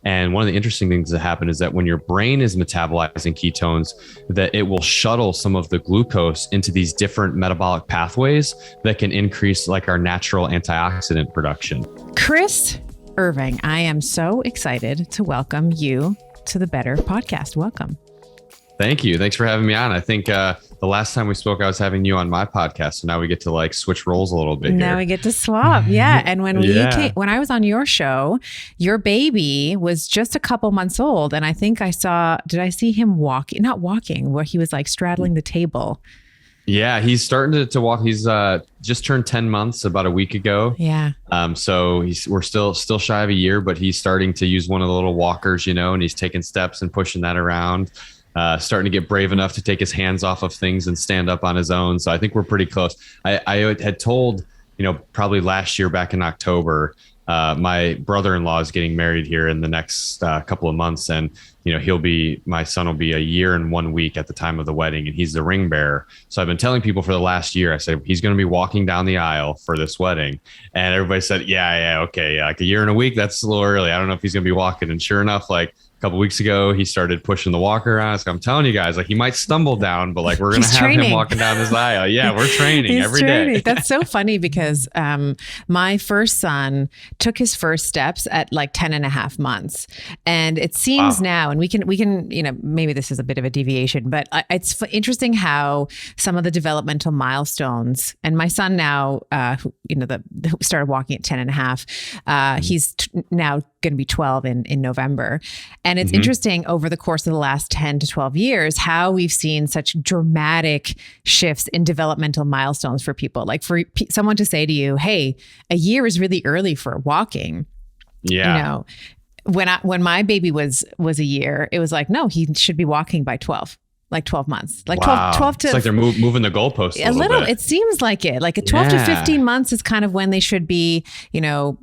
And one of the interesting things that happen is that when your brain is metabolizing ketones, that it will shuttle some of the glucose into these different metabolic pathways that can increase like our natural antioxidant production. Chris Irvin, I am so excited to welcome you to the Better podcast. Welcome. Thank you. Thanks for having me on. I think the last time we spoke, I was having you on my podcast. So now we get to like switch roles a little bit here. Now we get to swap. Yeah. And when when I was on your show, your baby was just a couple months old. And I think did I see him not walking, where he was like straddling the table? Yeah, he's starting to walk. He's just turned 10 months about a week ago. Yeah. So we're still shy of a year, but he's starting to use one of the little walkers, and he's taking steps and pushing that around. Starting to get brave enough to take his hands off of things and stand up on his own. So I think we're pretty close. I had told, probably last year back in October, my brother-in-law is getting married here in the next couple of months. And, my son will be a year and 1 week at the time of the wedding, and he's the ring bearer. So I've been telling people for the last year, I said, he's going to be walking down the aisle for this wedding. And everybody said, yeah, okay. Like a year and a week, that's a little early. I don't know if he's going to be walking. And sure enough, like, a couple weeks ago, he started pushing the walker around. So I'm telling you guys, like he might stumble down, but like we're going to have him walking down this aisle. Yeah, we're training every day. That's so funny because my first son took his first steps at like 10 and a half months. And it seems now, and we can, maybe this is a bit of a deviation, but it's interesting how some of the developmental milestones, and my son now, who started walking at 10 and a half, he's now going to be 12 in November. And it's interesting over the course of the last 10 to 12 years, how we've seen such dramatic shifts in developmental milestones for people. Like for someone to say to you, hey, a year is really early for walking. Yeah. When my baby was a year, it was like, no, he should be walking by 12. Like 12 months, like wow. 12 to... It's like they're moving the goalposts a little bit. It seems like it. Like 12 to 15 months is kind of when they should be,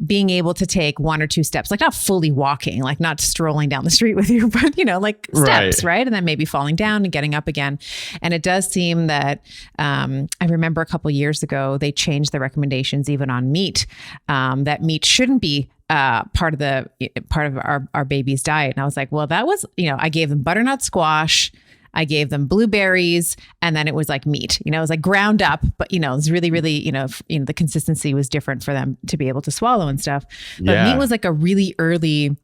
being able to take one or two steps, like not fully walking, like not strolling down the street with you, but, like steps, right? And then maybe falling down and getting up again. And it does seem that, I remember a couple of years ago, they changed the recommendations even on meat, that meat shouldn't be part of our baby's diet. And I was like, well, that was, I gave them butternut squash, I gave them blueberries, and then it was like meat, it was like ground up, but it was really, really, the consistency was different for them to be able to swallow and stuff. But meat was like a really early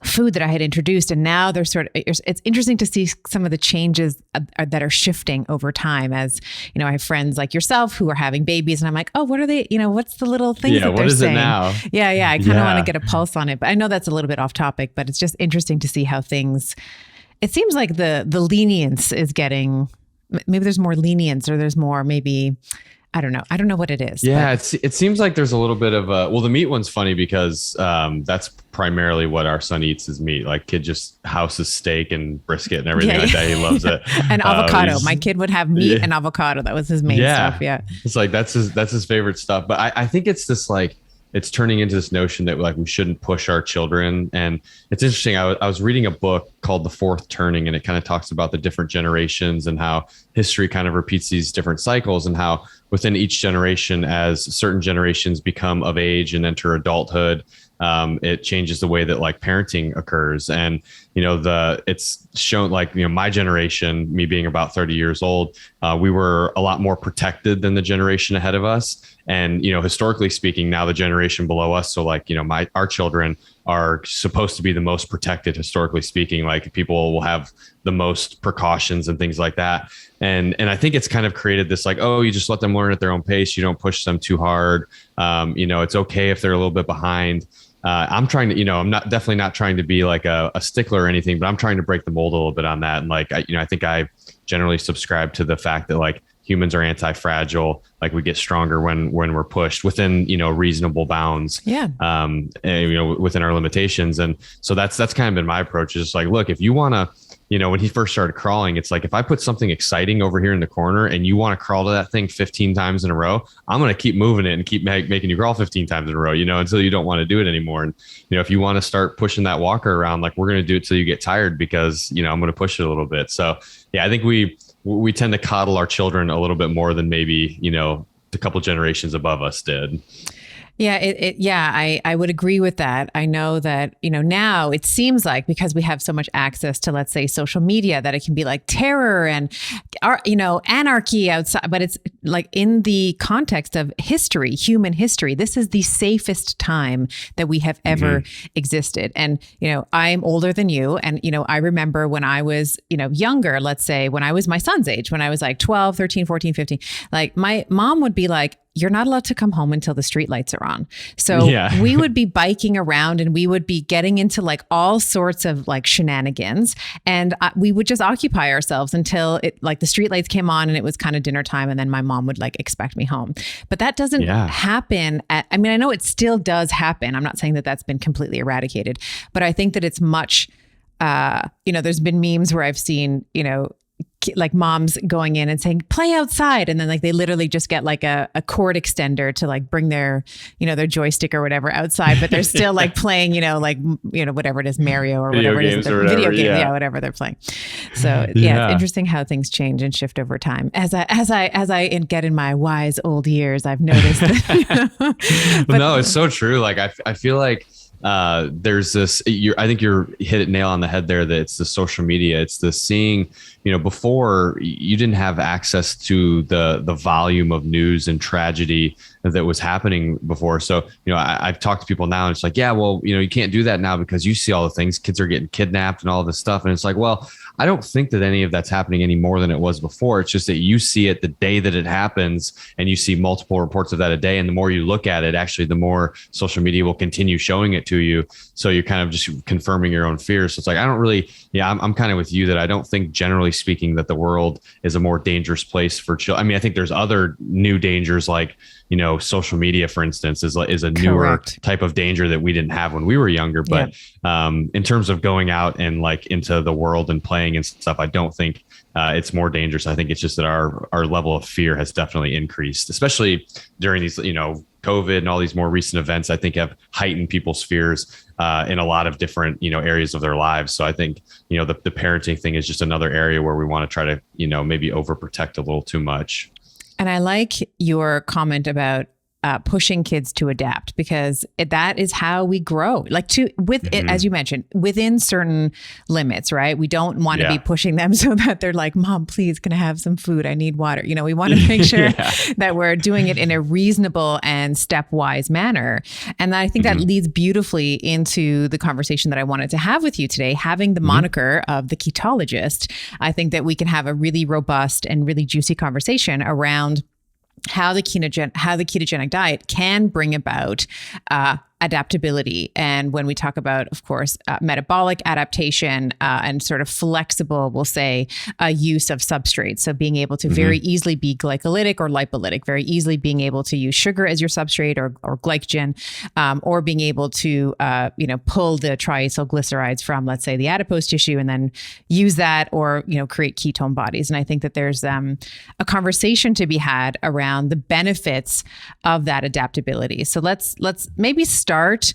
food that I had introduced. And now they're it's interesting to see some of the changes that are shifting over time as, I have friends like yourself who are having babies and I'm like, oh, what are they, what's the little things that they're saying? What is it now? Yeah. I kind of want to get a pulse on it, but I know that's a little bit off topic, but it's just interesting to see how things... It seems like the lenience is getting, maybe there's more lenience or there's more maybe, I don't know. I don't know what it is. Yeah, it seems like there's a little bit of the meat one's funny because that's primarily what our son eats is meat. Like kid just houses steak and brisket and everything like that. He loves it. And avocado. My kid would have meat and avocado. That was his main stuff. Yeah. It's like, that's his favorite stuff. But I think it's this like, it's turning into this notion that like we shouldn't push our children. And it's interesting. I was reading a book called The Fourth Turning, and it kind of talks about the different generations and how history kind of repeats these different cycles and how within each generation, as certain generations become of age and enter adulthood, it changes the way that like parenting occurs. And, it's shown like, my generation, me being about 30 years old, we were a lot more protected than the generation ahead of us. And, historically speaking, now the generation below us. So like, our children are supposed to be the most protected, historically speaking, like people will have the most precautions and things like that. And I think it's kind of created this like, oh, you just let them learn at their own pace. You don't push them too hard. It's okay if they're a little bit behind. I'm trying to, I'm definitely not trying to be like a stickler or anything, but I'm trying to break the mold a little bit on that. And like, I think I generally subscribe to the fact that like humans are anti-fragile. Like we get stronger when we're pushed within, reasonable bounds. Yeah. Within our limitations. And so that's kind of been my approach, is just like, look, if you want to, when he first started crawling, it's like, if I put something exciting over here in the corner and you want to crawl to that thing 15 times in a row, I'm going to keep moving it and keep making you crawl 15 times in a row, until you don't want to do it anymore. And, if you want to start pushing that walker around, like we're going to do it till you get tired because, I'm going to push it a little bit. So yeah, I think we tend to coddle our children a little bit more than maybe, a couple generations above us did. I would agree with that. I know that, now it seems like because we have so much access to, let's say, social media, that it can be like terror and, anarchy outside. But it's like in the context of history, human history, this is the safest time that we have ever existed. And, I'm older than you. And, I remember when I was, younger, let's say when I was my son's age, when I was like 12, 13, 14, 15, like my mom would be like, you're not allowed to come home until the street lights are on. So we would be biking around and we would be getting into like all sorts of like shenanigans. And we would just occupy ourselves until the street lights came on and it was kind of dinner time. And then my mom would like expect me home. But that doesn't happen. I know it still does happen. I'm not saying that that's been completely eradicated, but I think that it's much, there's been memes where I've seen, like moms going in and saying, play outside. And then like, they literally just get like a cord extender to like bring their, their joystick or whatever outside, but they're still like playing, whatever it is, Mario or whatever it is, video game, whatever they're playing. So it's interesting how things change and shift over time. As I get in my wise old years, I've noticed that, no, it's so true. Like, I feel like, there's this, I think you're hit it nail on the head there, that it's the social media. It's the seeing, before you didn't have access to the volume of news and tragedy that was happening before. So, I've talked to people now and it's like, yeah, well, you can't do that now because you see all the things, kids are getting kidnapped and all this stuff. And it's like, well, I don't think that any of that's happening any more than it was before. It's just that you see it the day that it happens and you see multiple reports of that a day. And the more you look at it, actually, the more social media will continue showing it to you. So you're kind of just confirming your own fears. So it's like, I don't really, I'm kind of with you that I don't think, generally speaking, that the world is a more dangerous place for children. I think there's other new dangers like, social media, for instance, is a newer type of danger that we didn't have when we were younger. But in terms of going out and like into the world and playing and stuff, I don't think it's more dangerous. I think it's just that our level of fear has definitely increased, especially during these, COVID and all these more recent events, I think have heightened people's fears in a lot of different, areas of their lives. So I think, the parenting thing is just another area where we want to try to, maybe overprotect a little too much. And I like your comment about pushing kids to adapt, because that is how we grow, like it, as you mentioned, within certain limits, right? We don't want to be pushing them so that they're like, Mom, please, can I have some food? I need water. We want to make sure that we're doing it in a reasonable and stepwise manner. And I think that leads beautifully into the conversation that I wanted to have with you today, having the moniker of the ketologist. I think that we can have a really robust and really juicy conversation around how the ketogenic diet can bring about adaptability. And when we talk about, of course, metabolic adaptation and sort of flexible, we'll say, use of substrates. So being able to very easily be glycolytic or lipolytic, very easily being able to use sugar as your substrate or glycogen, or being able to, pull the triacylglycerides from, let's say, the adipose tissue and then use that or, create ketone bodies. And I think that there's a conversation to be had around the benefits of that adaptability. So let's maybe start. Let's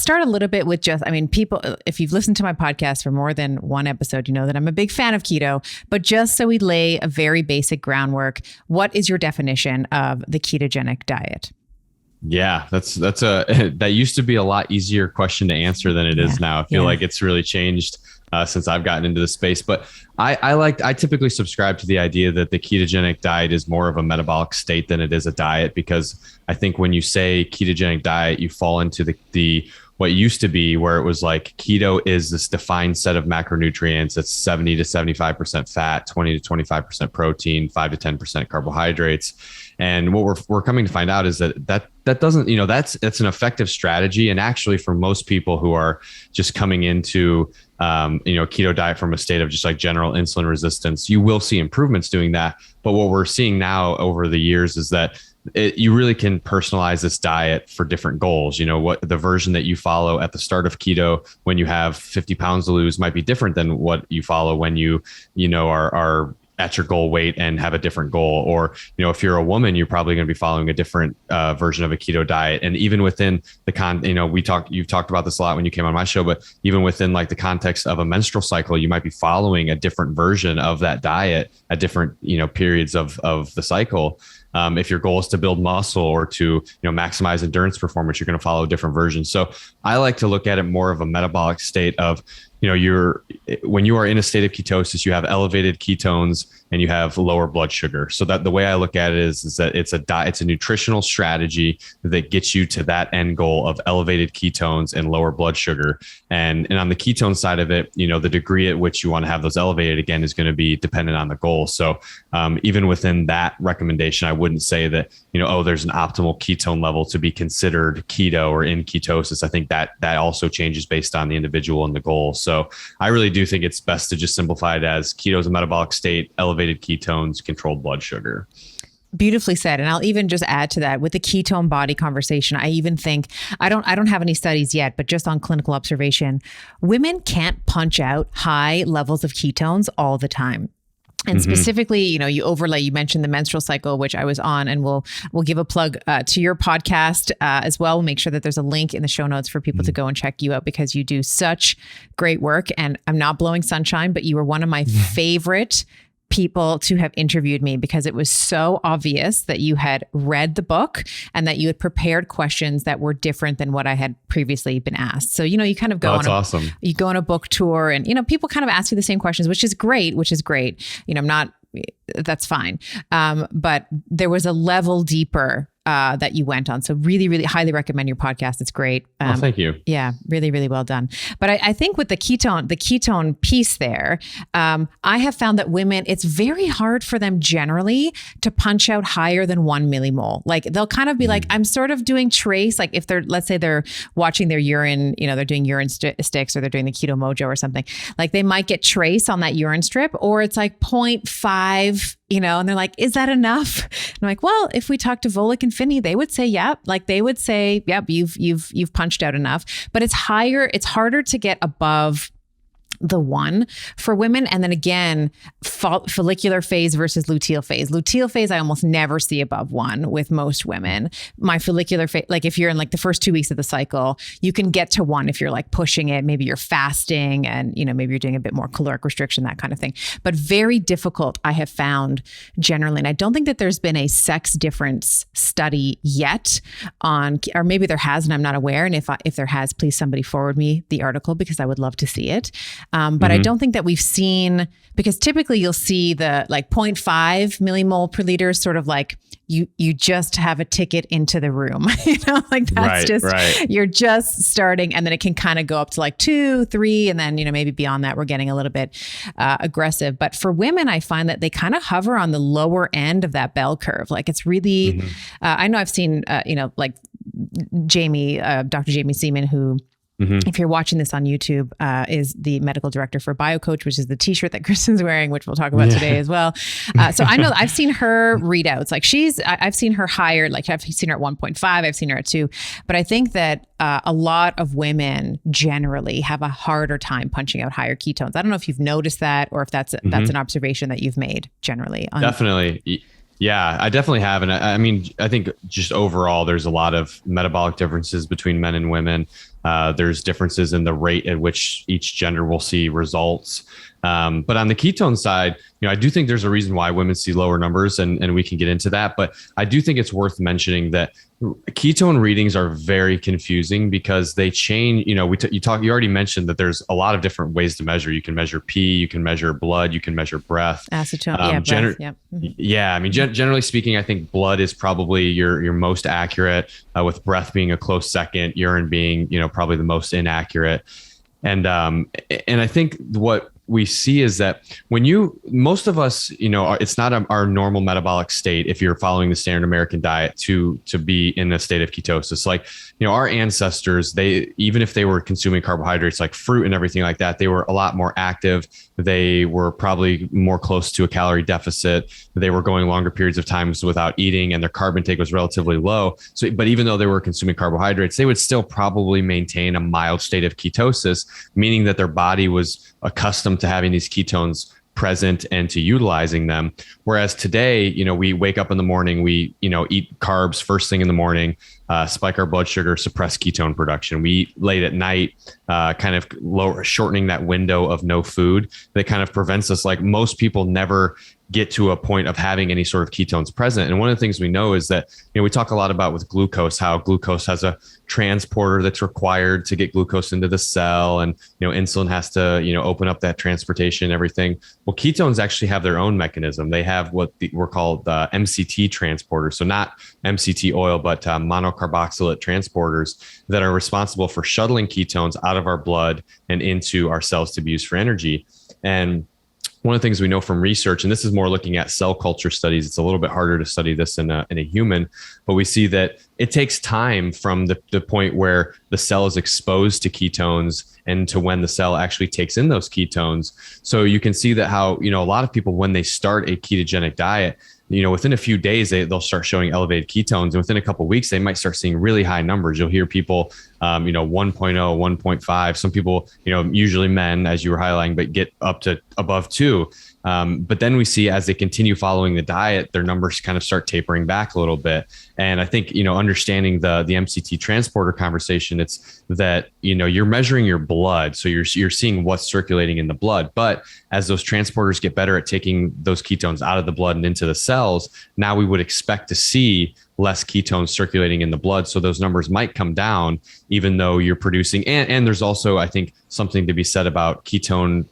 start a little bit with people, if you've listened to my podcast for more than one episode, you know that I'm a big fan of keto, but just so we lay a very basic groundwork, what is your definition of the ketogenic diet? Yeah, that used to be a lot easier question to answer than it is now. I feel like it's really changed since I've gotten into the space, but I typically subscribe to the idea that the ketogenic diet is more of a metabolic state than it is a diet, because I think when you say ketogenic diet, you fall into the what used to be where it was like keto is this defined set of macronutrients. It's 70 to 75% fat, 20 to 25% protein, 5 to 10% carbohydrates. And what we're coming to find out is that doesn't, that's an effective strategy. And actually for most people who are just coming into, keto diet from a state of just like general insulin resistance, you will see improvements doing that. But what we're seeing now over the years is that you really can personalize this diet for different goals. What the version that you follow at the start of keto when you have 50 pounds to lose might be different than what you follow when you are at your goal weight and have a different goal. Or, if you're a woman, you're probably going to be following a different version of a keto diet. And even within the you've talked about this a lot when you came on my show, but even within like the context of a menstrual cycle, you might be following a different version of that diet at different, periods of the cycle. If your goal is to build muscle or to, maximize endurance performance, you're going to follow a different version. So I like to look at it more of a metabolic state of, when you are in a state of ketosis, you have elevated ketones and you have lower blood sugar. So that the way I look at it is that it's a nutritional strategy that gets you to that end goal of elevated ketones and lower blood sugar. And on the ketone side of it, the degree at which you want to have those elevated again is going to be dependent on the goal. So even within that recommendation, I wouldn't say that, there's an optimal ketone level to be considered keto or in ketosis. I think that also changes based on the individual and the goal. So I really do think it's best to just simplify it as keto is a metabolic state, elevated ketones, controlled blood sugar. Beautifully said. And I'll even just add to that with the ketone body conversation. I even think, I don't have any studies yet, but just on clinical observation, women can't punch out high levels of ketones all the time. And specifically, you mentioned the menstrual cycle, which I was on, and we'll give a plug to your podcast as well. We'll make sure that there's a link in the show notes for people to go and check you out, because you do such great work. And I'm not blowing sunshine, but you were one of my favorite people to have interviewed me, because it was so obvious that you had read the book and that you had prepared questions that were different than what I had previously been asked. So, you kind of go you go on a book tour and, people kind of ask you the same questions, which is great. That's fine. But there was a level deeper that you went on. So really, really highly recommend your podcast. It's great. Thank you. Yeah, really, really well done. But I think with the ketone piece there, I have found that women, it's very hard for them generally to punch out higher than 1 millimole. Like they'll kind of be like, I'm sort of doing trace. Like if let's say they're watching their urine, they're doing urine sticks or they're doing the Keto Mojo or something, like they might get trace on that urine strip, or it's like 0.5, and they're like, is that enough? And I'm like, well, if we talk to Volek and Finney, they would say, yep. Like they would say, yep, you've punched out enough, but it's harder to get above the 1 for women. And then again, follicular phase versus luteal phase. Luteal phase, I almost never see above 1 with most women. My follicular phase, like if you're in like the first 2 weeks of the cycle, you can get to 1 if you're like pushing it. Maybe you're fasting and, maybe you're doing a bit more caloric restriction, that kind of thing. But very difficult, I have found generally. And I don't think that there's been a sex difference study yet or maybe there has, and I'm not aware. And if there has, please somebody forward me the article, because I would love to see it. But I don't think that we've seen, because typically you'll see the like 0.5 millimole per liter, sort of like you just have a ticket into the room, like that's right. You're just starting, and then it can kind of go up to like 2, 3, and then, maybe beyond that, we're getting a little bit aggressive. But for women, I find that they kind of hover on the lower end of that bell curve. Like it's really, I know I've seen, like Jamie, Dr. Jamie Seaman, who, if you're watching this on YouTube, is the medical director for BioCoach, which is the t-shirt that Chris is wearing, which we'll talk about today as well. So I know I've seen her readouts. Like I've seen her higher, like I've seen her at 1.5, I've seen her at 2. But I think that a lot of women generally have a harder time punching out higher ketones. I don't know if you've noticed that, or if that's an observation that you've made generally. Definitely. Yeah, I definitely have. And I mean, I think just overall, there's a lot of metabolic differences between men and women. There's differences in the rate at which each gender will see results. But on the ketone side, I do think there's a reason why women see lower numbers, and we can get into that. But I do think it's worth mentioning that ketone readings are very confusing because they change. You already mentioned that there's a lot of different ways to measure. You can measure pee, you can measure blood, you can measure breath. Acetone, breath. Yeah, I mean, generally speaking, I think blood is probably your most accurate, with breath being a close second, urine being, probably the most inaccurate. And I think what we see is that most of us, it's not our normal metabolic state if you're following the standard American diet to be in a state of ketosis. Like, our ancestors, even if they were consuming carbohydrates like fruit and everything like that, they were a lot more active. They were probably more close to a calorie deficit. They were going longer periods of times without eating, and their carb intake was relatively low. So, but even though they were consuming carbohydrates, they would still probably maintain a mild state of ketosis, meaning that their body was accustomed to having these ketones present and to utilizing them. Whereas today, we wake up in the morning, we, eat carbs first thing in the morning, spike our blood sugar, suppress ketone production. We eat late at night, kind of shortening that window of no food that kind of prevents us. Like most people never get to a point of having any sort of ketones present. And one of the things we know is that, we talk a lot about with glucose, how glucose has a transporter that's required to get glucose into the cell. And, insulin has to, open up that transportation and everything. Well, ketones actually have their own mechanism. They have what we're called MCT transporters. So not MCT oil, but monocarboxylate transporters that are responsible for shuttling ketones out of our blood and into our cells to be used for energy. And one of the things we know from research, and this is more looking at cell culture studies, it's a little bit harder to study this in a human, but we see that it takes time from the point where the cell is exposed to ketones and to when the cell actually takes in those ketones. So you can see that how, a lot of people, when they start a ketogenic diet, within a few days, they'll start showing elevated ketones. And within a couple of weeks, they might start seeing really high numbers. You'll hear people, 1.0, 1.5. Some people, usually men, as you were highlighting, but get up to above 2. But then we see as they continue following the diet, their numbers kind of start tapering back a little bit. And I think, understanding the MCT transporter conversation, it's that, you're measuring your blood. So you're seeing what's circulating in the blood. But as those transporters get better at taking those ketones out of the blood and into the cells, now we would expect to see less ketones circulating in the blood. So those numbers might come down, even though you're producing. And there's also, I think, something to be said about ketone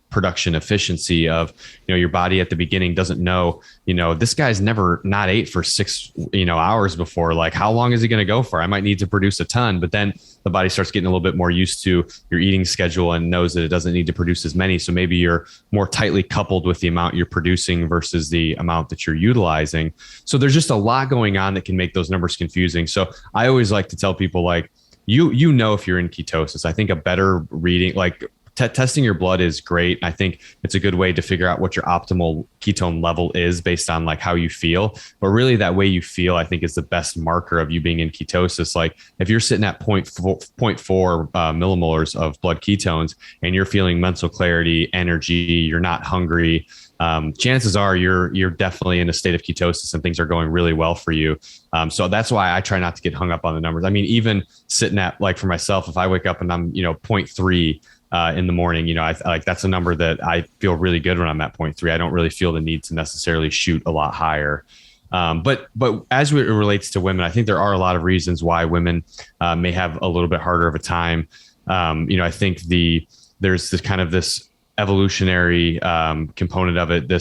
production efficiency of, your body at the beginning doesn't know, this guy's never not ate for 6, hours before. Like, how long is he going to go for? I might need to produce a ton, but then the body starts getting a little bit more used to your eating schedule and knows that it doesn't need to produce as many. So maybe you're more tightly coupled with the amount you're producing versus the amount that you're utilizing. So there's just a lot going on that can make those numbers confusing. So I always like to tell people, like, if you're in ketosis. I think a better reading, like, testing your blood is great. I think it's a good way to figure out what your optimal ketone level is based on like how you feel. But really that way you feel, I think, is the best marker of you being in ketosis. Like if you're sitting at 0.4 millimolars of blood ketones and you're feeling mental clarity, energy, you're not hungry, chances are you're definitely in a state of ketosis and things are going really well for you. So that's why I try not to get hung up on the numbers. I mean, even sitting at, like, for myself, if I wake up and I'm, 0.3 in the morning, I like that's a number that I feel really good when I'm at 0.3. I don't really feel the need to necessarily shoot a lot higher. But as it relates to women, I think there are a lot of reasons why women may have a little bit harder of a time. I think there's this kind of this evolutionary component of it.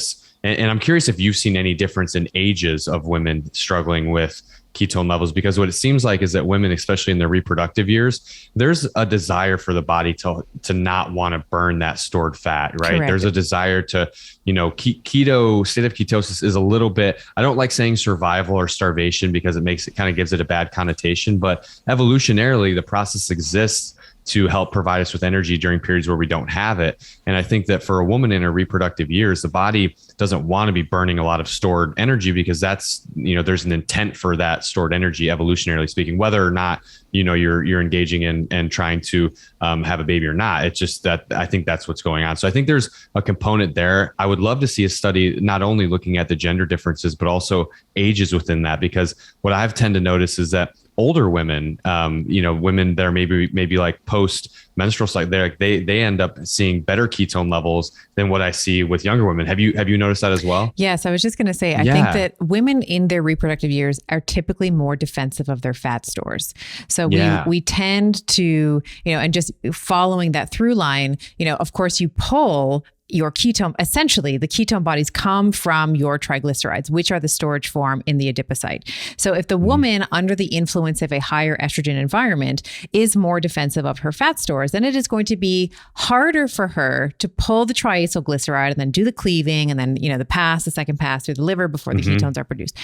And I'm curious if you've seen any difference in ages of women struggling with ketone levels, because what it seems like is that women, especially in their reproductive years, there's a desire for the body to not want to burn that stored fat, right? Correct. There's a desire to, keto state of ketosis is a little bit, I don't like saying survival or starvation because it kind of gives it a bad connotation, but evolutionarily the process exists to help provide us with energy during periods where we don't have it. And I think that for a woman in her reproductive years, the body doesn't want to be burning a lot of stored energy because that's, there's an intent for that stored energy, evolutionarily speaking, whether or not, you're engaging in and trying to have a baby or not. It's just that I think that's what's going on. So I think there's a component there. I would love to see a study, not only looking at the gender differences, but also ages within that, because what I've tend to notice is that older women, women that are maybe like post menstrual cycle, they end up seeing better ketone levels than what I see with younger women. Have you noticed that as well? Yes, I was just going to say, I think that women in their reproductive years are typically more defensive of their fat stores. So we tend to, and just following that through line, of course you pull your ketone, essentially the ketone bodies come from your triglycerides, which are the storage form in the adipocyte. So if the woman under the influence of a higher estrogen environment is more defensive of her fat stores, then it is going to be harder for her to pull the triacylglyceride and then do the cleaving and then, the second pass through the liver before the ketones are produced.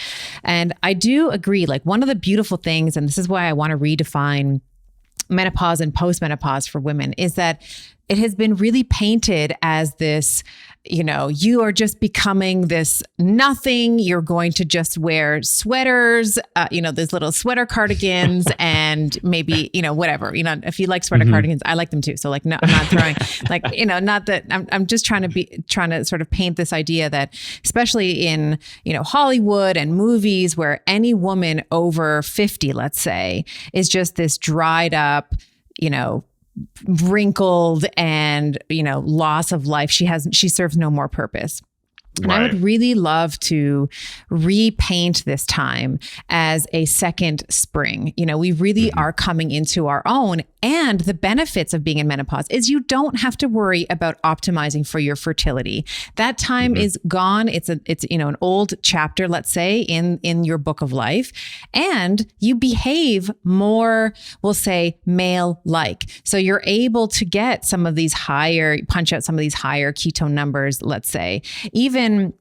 And I do agree, like one of the beautiful things, and this is why I want to redefine menopause and postmenopause for women, is that it has been really painted as this, you are just becoming this nothing. You're going to just wear sweaters, those little sweater cardigans and maybe, whatever, if you like sweater cardigans, I like them too. So like, no, I'm not throwing not that I'm just trying to sort of paint this idea that especially in, Hollywood and movies where any woman over 50, let's say, is just this dried up, wrinkled and, loss of life. She serves no more purpose. And I would really love to repaint this time as a second spring. You know, we really are coming into our own. And the benefits of being in menopause is you don't have to worry about optimizing for your fertility. That time is gone. It's you know, an old chapter, let's say, in your book of life. And you behave more, we'll say, male-like. So you're able to get some of these punch out some of these higher ketone numbers, let's say. Even,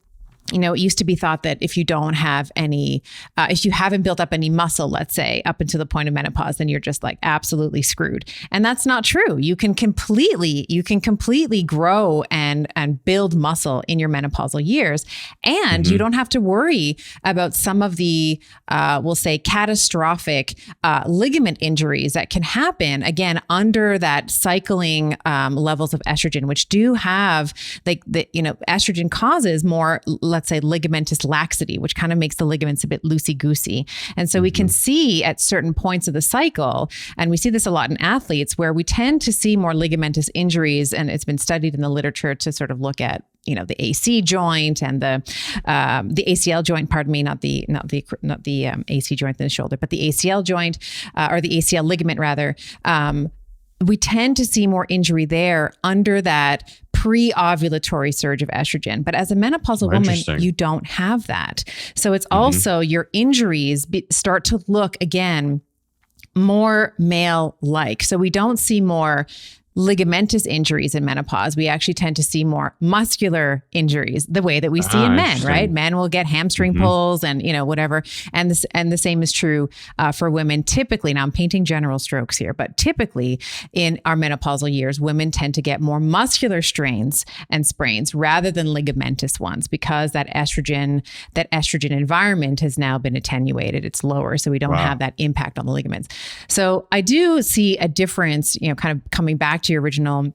you know, it used to be thought that if you don't have any, if you haven't built up any muscle, let's say, up until the point of menopause, then you're just like absolutely screwed. And that's not true. You can completely grow and build muscle in your menopausal years. And you don't have to worry about some of the, we'll say, catastrophic ligament injuries that can happen, again, under that cycling levels of estrogen, which do have, like, estrogen causes more, let's say, ligamentous laxity, which kind of makes the ligaments a bit loosey-goosey. And so we can see at certain points of the cycle, and we see this a lot in athletes, where we tend to see more ligamentous injuries. And it's been studied in the literature to sort of look at, you know, the AC joint and the ACL joint, pardon me, not the AC joint in the shoulder, but the ACL joint, or the ACL ligament rather. We tend to see more injury there under that pre-ovulatory surge of estrogen. But as a menopausal woman, you don't have that. So it's also your injuries start to look, again, more male-like. So we don't see more ligamentous injuries in menopause. We actually tend to see more muscular injuries, the way that we see in men, right? Men will get hamstring pulls and, you know, whatever. And the same is true for women. Typically, now I'm painting general strokes here, but typically in our menopausal years, women tend to get more muscular strains and sprains rather than ligamentous ones, because that estrogen environment has now been attenuated. It's lower, so we don't have that impact on the ligaments. So I do see a difference, you know, kind of coming back to your original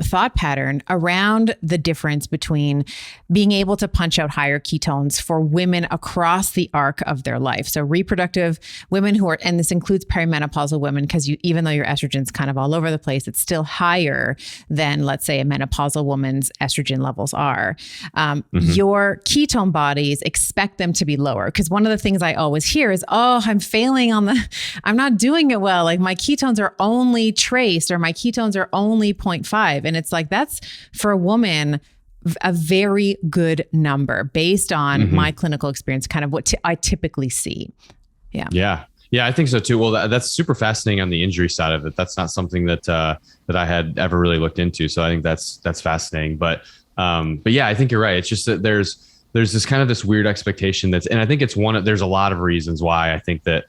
thought pattern around the difference between being able to punch out higher ketones for women across the arc of their life. So reproductive women who are, and this includes perimenopausal women, because even though your estrogen's kind of all over the place, it's still higher than, let's say, a menopausal woman's estrogen levels are. Your ketone bodies expect them to be lower. Because one of the things I always hear is, oh, I'm not doing it well. Like my ketones are only trace, or my ketones are only 0.5. And it's like, that's for a woman, a very good number based on my clinical experience, kind of what I typically see. Yeah, I think so too. Well, that's super fascinating on the injury side of it. That's not something that I had ever really looked into. So I think that's fascinating. But yeah, I think you're right. It's just that there's this kind of this weird expectation and I think there's a lot of reasons why I think that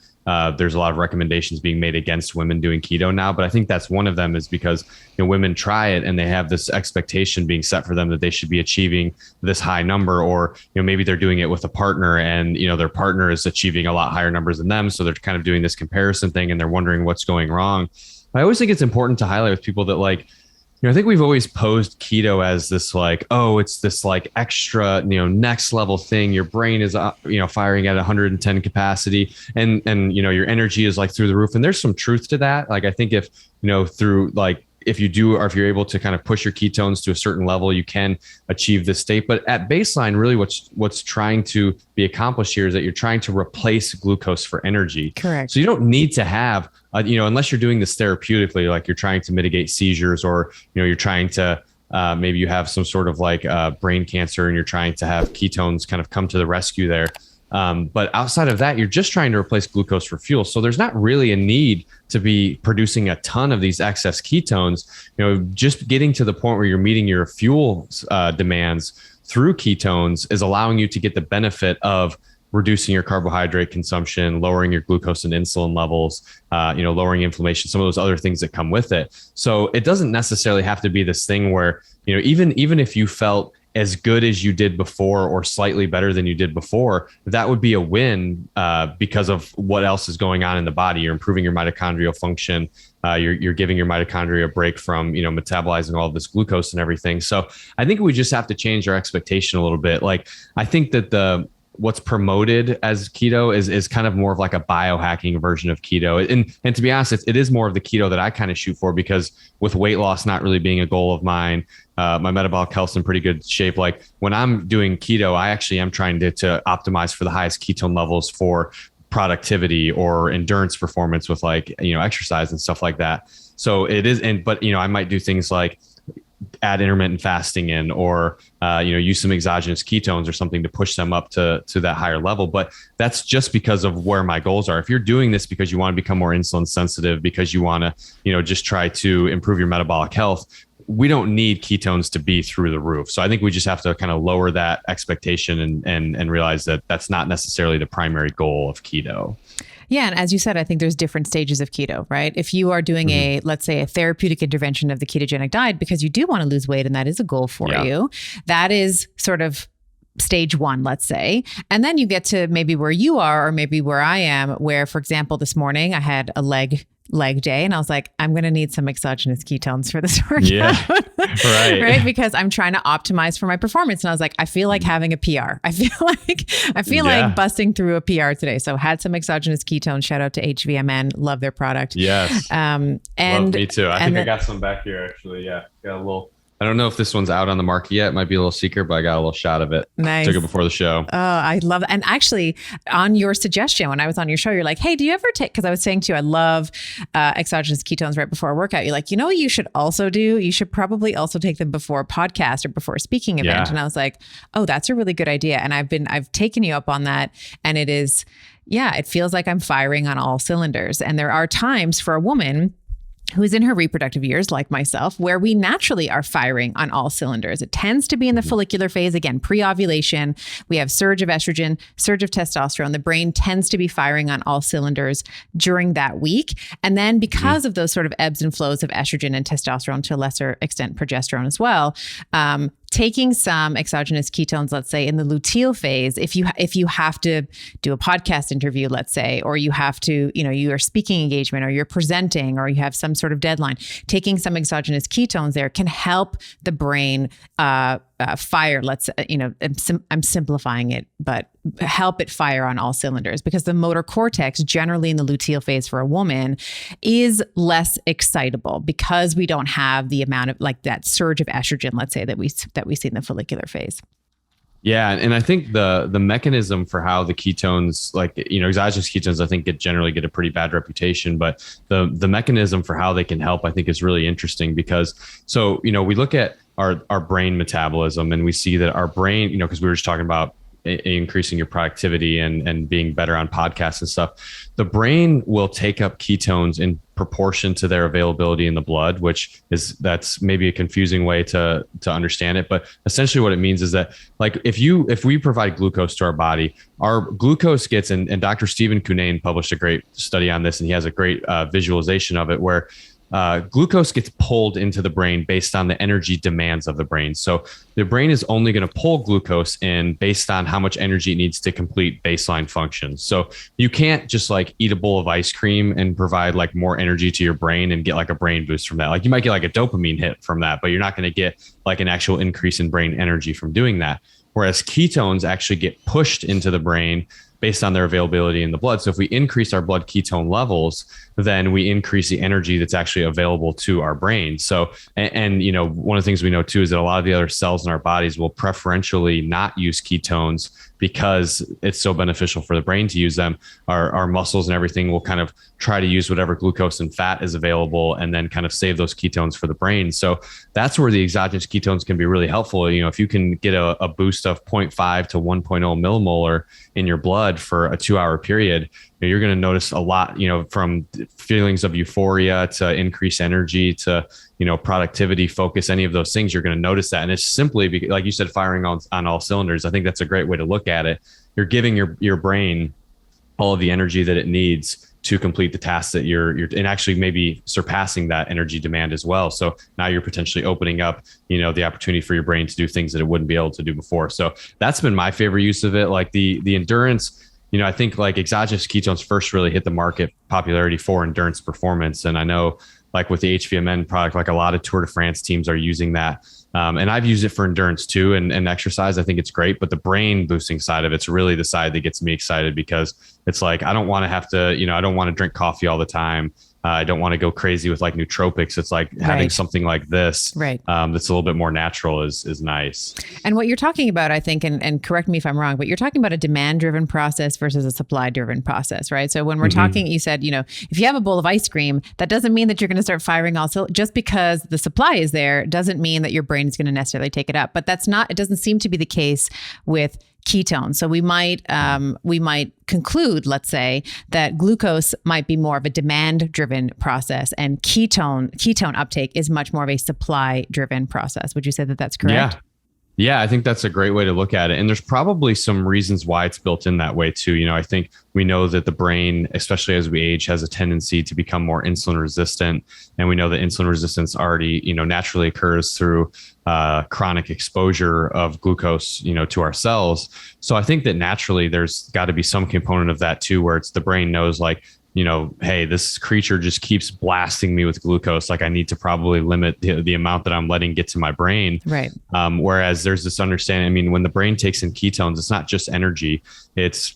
there's a lot of recommendations being made against women doing keto now, but I think that's one of them, is because, you know, women try it and they have this expectation being set for them that they should be achieving this high number, or, you know, maybe they're doing it with a partner and, you know, their partner is achieving a lot higher numbers than them. So they're kind of doing this comparison thing and they're wondering what's going wrong. I always think it's important to highlight with people that, like, you know, I think we've always posed keto as this, like, oh, it's this like extra, you know, next level thing. Your brain is, you know, firing at 110 capacity, and you know, your energy is like through the roof. And there's some truth to that. Like, I think if, you know, through like, if you do, or if you're able to kind of push your ketones to a certain level, you can achieve this state. But at baseline, really what's trying to be accomplished here is that you're trying to replace glucose for energy. Correct. So you don't need to have, you know, unless you're doing this therapeutically, like you're trying to mitigate seizures, or, you know, you're trying to, maybe you have some sort of like brain cancer and you're trying to have ketones kind of come to the rescue there. But outside of that, you're just trying to replace glucose for fuel. So there's not really a need to be producing a ton of these excess ketones. You know, just getting to the point where you're meeting your fuel demands through ketones is allowing you to get the benefit of reducing your carbohydrate consumption, lowering your glucose and insulin levels, you know, lowering inflammation, some of those other things that come with it. So it doesn't necessarily have to be this thing where, you know, even if you felt as good as you did before or slightly better than you did before, that would be a win because of what else is going on in the body. You're improving your mitochondrial function. You're giving your mitochondria a break from, you know, metabolizing all of this glucose and everything. So I think we just have to change our expectation a little bit. Like, I think that what's promoted as keto is kind of more of like a biohacking version of keto. And to be honest, it is more of the keto that I kind of shoot for, because with weight loss not really being a goal of mine, my metabolic health's in pretty good shape. Like when I'm doing keto, I actually am trying to optimize for the highest ketone levels for productivity or endurance performance with like, exercise and stuff like that. So it is, but I might do things like add intermittent fasting in, or use some exogenous ketones or something to push them up to that higher level. But that's just because of where my goals are. If you're doing this because you want to become more insulin sensitive, because you want to just try to improve your metabolic health, we don't need ketones to be through the roof. So I think we just have to kind of lower that expectation and realize that that's not necessarily the primary goal of keto. Yeah. And as you said, I think there's different stages of keto, right? If you are doing let's say a therapeutic intervention of the ketogenic diet, because you do want to lose weight and that is a goal for you, that is sort of stage 1, let's say. And then you get to maybe where you are, or maybe where I am, where, for example, this morning I had a leg day and I was like, I'm going to need some exogenous ketones for this workout. Yeah, right. Because I'm trying to optimize for my performance. And I was like, I feel like having a PR. I feel like busting through a PR today. So had some exogenous ketones. Shout out to HVMN. Love their product. Yes. And love me too. I think I got some back here actually. Yeah. Got a little. I don't know if this one's out on the market yet. It might be a little secret, but I got a little shot of it. Nice. Took it before the show. Oh, I love it. And actually, on your suggestion, when I was on your show, you're like, hey, do you ever take, because I was saying to you, I love exogenous ketones right before a workout. You're like, what you should also do? You should probably also take them before a podcast or before a speaking event. Yeah. And I was like, oh, that's a really good idea. And I've taken you up on that. And it is, it feels like I'm firing on all cylinders. And there are times for a woman who's in her reproductive years, like myself, where we naturally are firing on all cylinders. It tends to be in the follicular phase, again, pre-ovulation. We have surge of estrogen, surge of testosterone. The brain tends to be firing on all cylinders during that week. And then because of those sort of ebbs and flows of estrogen and testosterone, to a lesser extent, progesterone as well, taking some exogenous ketones, let's say in the luteal phase, if you have to do a podcast interview, let's say, or you have to, you are speaking engagement, or you're presenting, or you have some sort of deadline, taking some exogenous ketones there can help the brain fire. I'm simplifying it, but help it fire on all cylinders, because the motor cortex, generally in the luteal phase for a woman, is less excitable because we don't have the amount of like that surge of estrogen, let's say, that we see in the follicular phase. Yeah. And I think the mechanism for how the ketones, exogenous ketones, I think generally get a pretty bad reputation, but the mechanism for how they can help, I think, is really interesting, because we look at our brain metabolism and we see that our brain, because we were just talking about increasing your productivity and being better on podcasts and stuff, the brain will take up ketones in proportion to their availability in the blood, that's maybe a confusing way to understand it. But essentially what it means is that, like, if we provide glucose to our body, our glucose gets, and Dr. Stephen Cunnane published a great study on this, and he has a great visualization of it, where glucose gets pulled into the brain based on the energy demands of the brain. So the brain is only going to pull glucose in based on how much energy it needs to complete baseline functions. So you can't just like eat a bowl of ice cream and provide like more energy to your brain and get like a brain boost from that. Like you might get like a dopamine hit from that, but you're not going to get like an actual increase in brain energy from doing that. Whereas ketones actually get pushed into the brain based on their availability in the blood. So if we increase our blood ketone levels, then we increase the energy that's actually available to our brain. So, and one of the things we know too is that a lot of the other cells in our bodies will preferentially not use ketones because it's so beneficial for the brain to use them. Our muscles and everything will kind of try to use whatever glucose and fat is available and then kind of save those ketones for the brain. So that's where the exogenous ketones can be really helpful. If you can get a boost of 0.5 to 1.0 millimolar in your blood for a 2-hour period, you're going to notice a lot, from feelings of euphoria to increased energy to, productivity, focus, any of those things, you're going to notice that. And it's simply, like you said, firing on all cylinders. I think that's a great way to look at it. You're giving your brain all of the energy that it needs to complete the tasks that you're and actually maybe surpassing that energy demand as well. So now you're potentially opening up, the opportunity for your brain to do things that it wouldn't be able to do before. So that's been my favorite use of it. Like the endurance, I think like exogenous ketones first really hit the market popularity for endurance performance. And I know like with the HVMN product, like a lot of Tour de France teams are using that. And I've used it for endurance too, and exercise. I think it's great, but the brain boosting side of it's really the side that gets me excited, because it's like, I don't want to have to, I don't want to drink coffee all the time. I don't want to go crazy with like nootropics. It's like having something like this, that's a little bit more natural is nice. And what you're talking about, I think, and correct me if I'm wrong, but you're talking about a demand-driven process versus a supply-driven process, right? So when we're talking, you said, if you have a bowl of ice cream, that doesn't mean that you're going to start firing also. Just because the supply is there doesn't mean that your brain is going to necessarily take it up. But it doesn't seem to be the case with ketones. So we might conclude, let's say, that glucose might be more of a demand-driven process, and ketone uptake is much more of a supply-driven process. Would you say that that's correct? Yeah, I think that's a great way to look at it. And there's probably some reasons why it's built in that way too. I think we know that the brain, especially as we age, has a tendency to become more insulin resistant. And we know that insulin resistance already, naturally occurs through chronic exposure of glucose, to our cells. So I think that naturally there's got to be some component of that too, where it's the brain knows like, hey, this creature just keeps blasting me with glucose. Like I need to probably limit the amount that I'm letting get to my brain. Right. Whereas there's this understanding, when the brain takes in ketones, it's not just energy. It's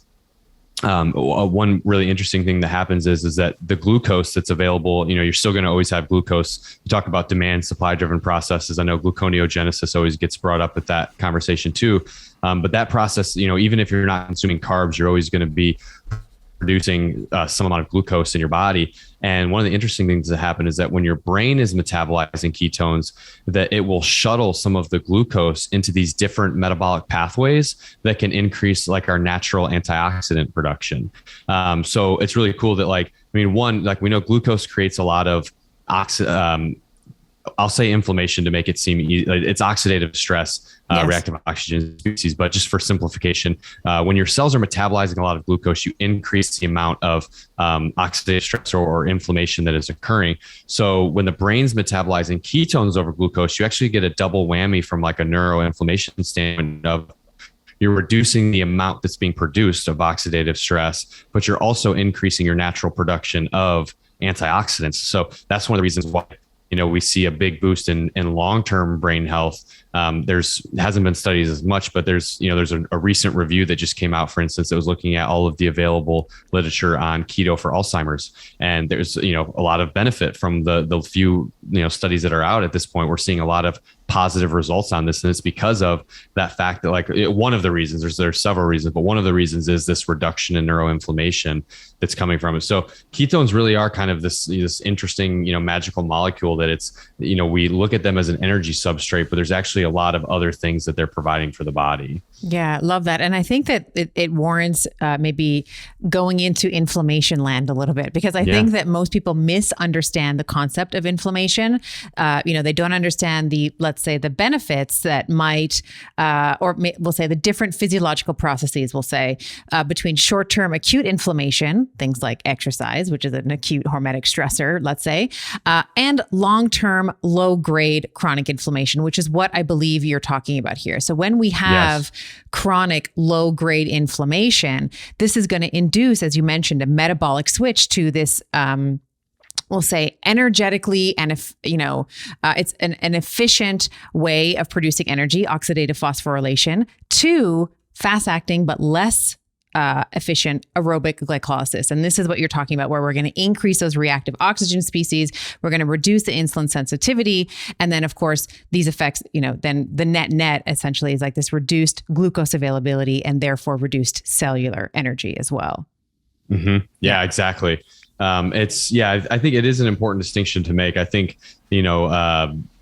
one really interesting thing that happens is that the glucose that's available, you're still going to always have glucose. You talk about demand supply driven processes. I know gluconeogenesis always gets brought up with that conversation too. But that process, even if you're not consuming carbs, you're always going to be producing some amount of glucose in your body. And one of the interesting things that happen is that when your brain is metabolizing ketones, that it will shuttle some of the glucose into these different metabolic pathways that can increase like our natural antioxidant production. So it's really cool that we know glucose creates a lot of I'll say inflammation to make it seem easy. It's oxidative stress, reactive oxygen species. But just for simplification, when your cells are metabolizing a lot of glucose, you increase the amount of oxidative stress or inflammation that is occurring. So when the brain's metabolizing ketones over glucose, you actually get a double whammy from like a neuroinflammation standpoint of you're reducing the amount that's being produced of oxidative stress, but you're also increasing your natural production of antioxidants. So that's one of the reasons why we see a big boost in long-term brain health. Hasn't been studied as much, but there's a recent review that just came out, for instance, that was looking at all of the available literature on keto for Alzheimer's. And there's, a lot of benefit from the few, studies that are out at this point. We're seeing a lot of positive results on this. And it's because of that fact that one of the reasons, there's several reasons, but one of the reasons is this reduction in neuroinflammation that's coming from it. So ketones really are kind of this interesting, magical molecule that it's, we look at them as an energy substrate, but there's actually a lot of other things that they're providing for the body. Yeah, love that. And I think that it warrants maybe going into inflammation land a little bit, because I think that most people misunderstand the concept of inflammation. They don't understand let's say the benefits that might, we'll say the different physiological processes, we'll say, between short-term acute inflammation, things like exercise, which is an acute hormetic stressor, let's say, and long-term low-grade chronic inflammation, which is what I believe you're talking about here. So when we have chronic low-grade inflammation, this is going to induce, as you mentioned, a metabolic switch to this, we'll say energetically, and it's an efficient way of producing energy, oxidative phosphorylation, to fast-acting but less efficient aerobic glycolysis. And this is what you're talking about, where we're going to increase those reactive oxygen species. We're going to reduce the insulin sensitivity. And then of course, these effects, then the net essentially is like this reduced glucose availability and therefore reduced cellular energy as well. Mm-hmm. Yeah, exactly. I think it is an important distinction to make. I think,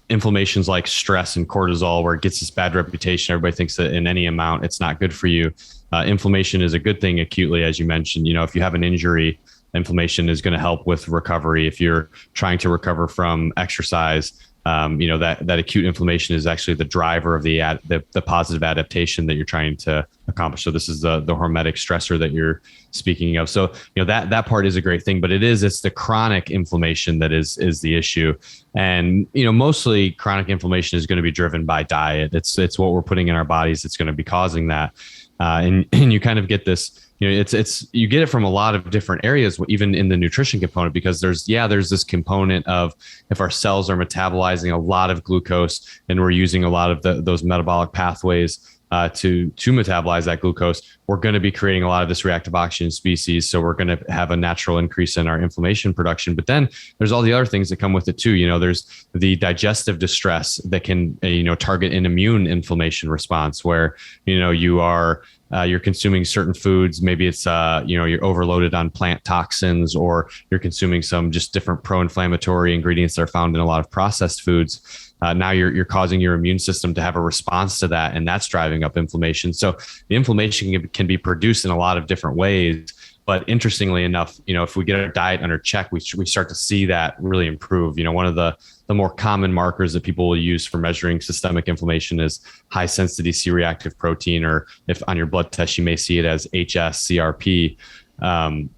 inflammations like stress and cortisol, where it gets this bad reputation. Everybody thinks that in any amount, it's not good for you. Inflammation is a good thing acutely, as you mentioned. If you have an injury, inflammation is going to help with recovery. If you're trying to recover from exercise, that acute inflammation is actually the driver of the positive adaptation that you're trying to accomplish. So this is the hormetic stressor that you're speaking of. So, that part is a great thing, but it's the chronic inflammation that is the issue. And, mostly chronic inflammation is going to be driven by diet. It's what we're putting in our bodies that's going to be causing that. And you kind of get this, you get it from a lot of different areas, even in the nutrition component, because there's this component of if our cells are metabolizing a lot of glucose and we're using a lot of those metabolic pathways to metabolize that glucose, we're going to be creating a lot of this reactive oxygen species. So we're going to have a natural increase in our inflammation production. But then there's all the other things that come with it too. There's the digestive distress that can, target an immune inflammation response where, you're consuming certain foods. Maybe it's, you're overloaded on plant toxins, or you're consuming some just different pro-inflammatory ingredients that are found in a lot of processed foods. Now you're causing your immune system to have a response to that, and that's driving up inflammation. So the inflammation can be produced in a lot of different ways. But interestingly enough, if we get our diet under check, we start to see that really improve. One of the more common markers that people will use for measuring systemic inflammation is high sensitivity C-reactive protein, or if on your blood test, you may see it as HS-CRP.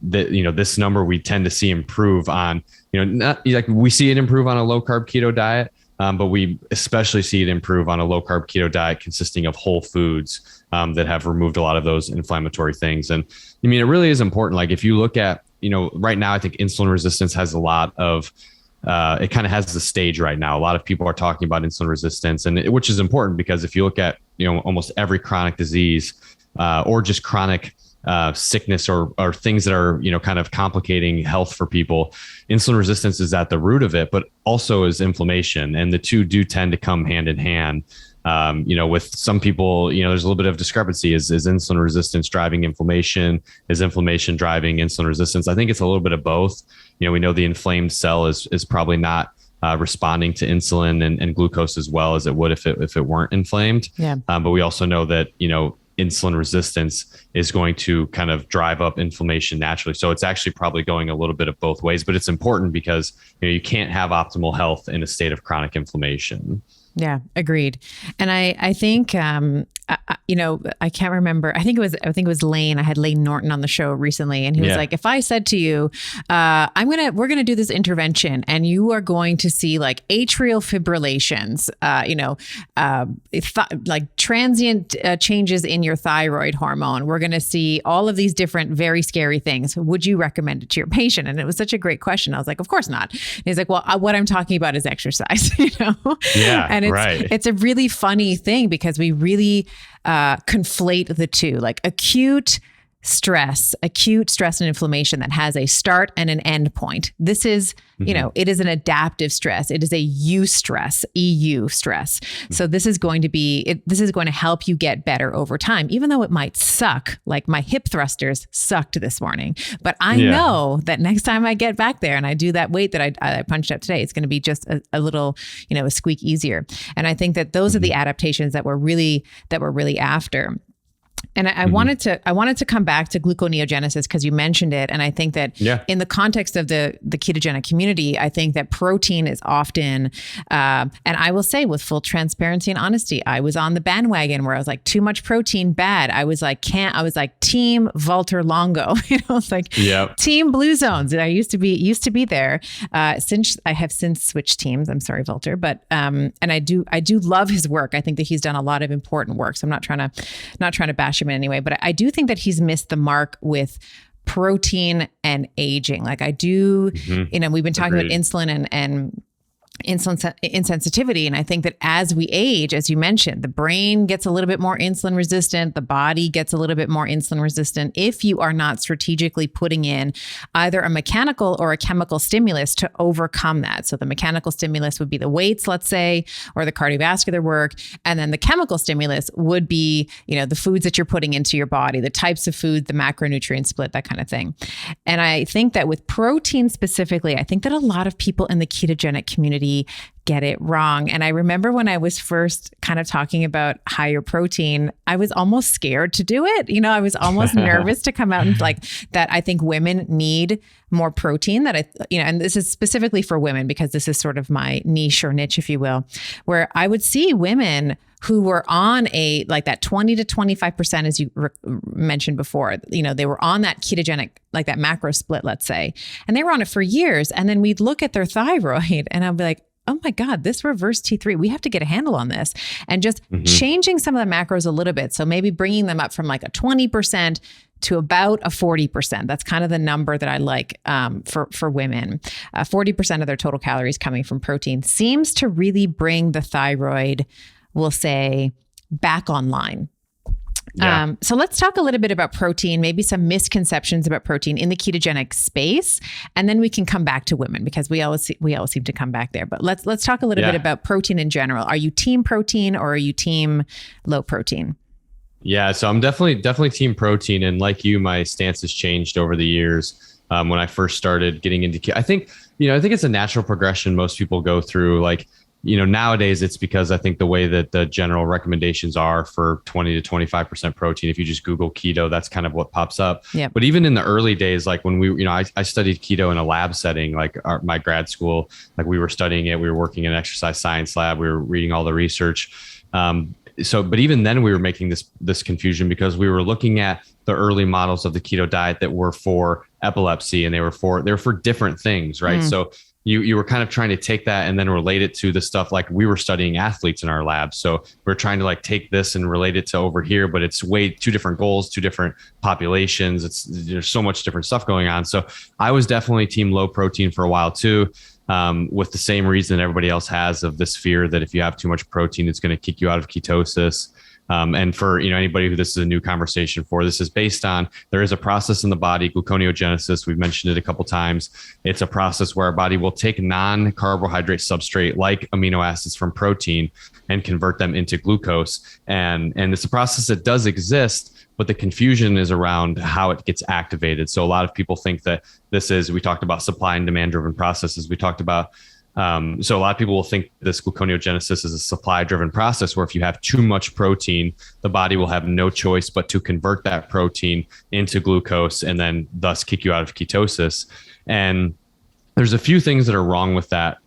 This number we tend to see improve on, not like we see it improve on a low carb keto diet. But we especially see it improve on a low carb keto diet consisting of whole foods that have removed a lot of those inflammatory things. And it really is important. Like if you look at, right now, I think insulin resistance has a lot of, it kind of has the stage right now. A lot of people are talking about insulin resistance, which is important because if you look at, almost every chronic disease or just chronic sickness or things that are, kind of complicating health for people, insulin resistance is at the root of it, but also is inflammation. And the two do tend to come hand in hand. With some people, there's a little bit of discrepancy. Is insulin resistance driving inflammation? Is inflammation driving insulin resistance? I think it's a little bit of both. We know the inflamed cell is probably not responding to insulin and glucose as well as it would if it weren't inflamed. Yeah. But we also know that, insulin resistance is going to kind of drive up inflammation naturally. So it's actually probably going a little bit of both ways, but it's important because you can't have optimal health in a state of chronic inflammation. Yeah, agreed. And I think, I can't remember. I think it was Lane. I had Lane Norton on the show recently, and he was like, if I said to you, we're going to do this intervention and you are going to see like atrial fibrillations, like transient changes in your thyroid hormone. We're going to see all of these different, very scary things. Would you recommend it to your patient? And it was such a great question. I was like, of course not. And he's like, well, what I'm talking about is exercise, Yeah. And Right. It's a really funny thing because we really conflate the two, like acute stress and inflammation that has a start and an end point. This is, it is an adaptive stress. It is a EU stress. So this is going to help you get better over time, even though it might suck. Like my hip thrusters sucked this morning, but I know that next time I get back there and I do that weight that I punched up today, it's going to be just a little, a squeak easier. And I think that those are the adaptations that we're really after. And I wanted to come back to gluconeogenesis because you mentioned it. And I think that in the context of the ketogenic community, I think that protein is often, and I will say with full transparency and honesty, I was on the bandwagon where I was like, too much protein, bad. I was like, team Walter Longo, it's like team Blue Zones. And I used to be there, since I have since switched teams. I'm sorry, Walter, but, and I do love his work. I think that he's done a lot of important work. So I'm not trying to bash him in any way, but I do think that he's missed the mark with protein and aging. Like I do, we've been talking about insulin and insulin insensitivity. And I think that as we age, as you mentioned, the brain gets a little bit more insulin resistant. The body gets a little bit more insulin resistant if you are not strategically putting in either a mechanical or a chemical stimulus to overcome that. So the mechanical stimulus would be the weights, let's say, or the cardiovascular work. And then the chemical stimulus would be, the foods that you're putting into your body, the types of food, the macronutrient split, that kind of thing. And I think that with protein specifically, I think that a lot of people in the ketogenic community get it wrong. And I remember when I was first kind of talking about higher protein, I was almost scared to do it. I was almost nervous to come out and like that. I think women need more protein and this is specifically for women because this is sort of my niche or niche, if you will, where I would see women who were on like that 20 to 25%, as you mentioned before, they were on that ketogenic, like that macro split, let's say, and they were on it for years. And then we'd look at their thyroid and I'd be like, oh my God, this reverse T3, we have to get a handle on this. And just changing some of the macros a little bit. So maybe bringing them up from like a 20% to about a 40%. That's kind of the number that I like for women. 40% of their total calories coming from protein seems to really bring the thyroid, we'll say, back online. Yeah. So let's talk a little bit about protein, maybe some misconceptions about protein in the ketogenic space, and then we can come back to women because we always seem to come back there. But let's talk a little bit about protein in general. Are you team protein or are you team low protein? Yeah, so I'm definitely team protein, and like you, my stance has changed over the years. When I first started getting into, I think it's a natural progression most people go through. Like, nowadays it's because I think the way that the general recommendations are for 20 to 25% protein, if you just Google keto, that's kind of what pops up. Yep. But even in the early days, like when I studied keto in a lab setting, like my grad school, like we were studying it, we were working in an exercise science lab, we were reading all the research. But even then we were making this confusion because we were looking at the early models of the keto diet that were for epilepsy, and they were for different things, right? So you were kind of trying to take that and then relate it to the stuff, like we were studying athletes in our lab. So we're trying to like take this and relate it to over here, but it's two different goals, two different populations. There's so much different stuff going on. So I was definitely team low protein for a while too. With the same reason everybody else has, of this fear that if you have too much protein, it's going to kick you out of ketosis. And for anybody who this is a new conversation for, this is based on, there is a process in the body, gluconeogenesis. We've mentioned it a couple times. It's a process where our body will take non-carbohydrate substrate like amino acids from protein and convert them into glucose. And it's a process that does exist, but the confusion is around how it gets activated. So a lot of people think that we talked about supply and demand driven processes. We talked about, so a lot of people will think this gluconeogenesis is a supply driven process where if you have too much protein, the body will have no choice but to convert that protein into glucose and then thus kick you out of ketosis. And there's a few things that are wrong with that,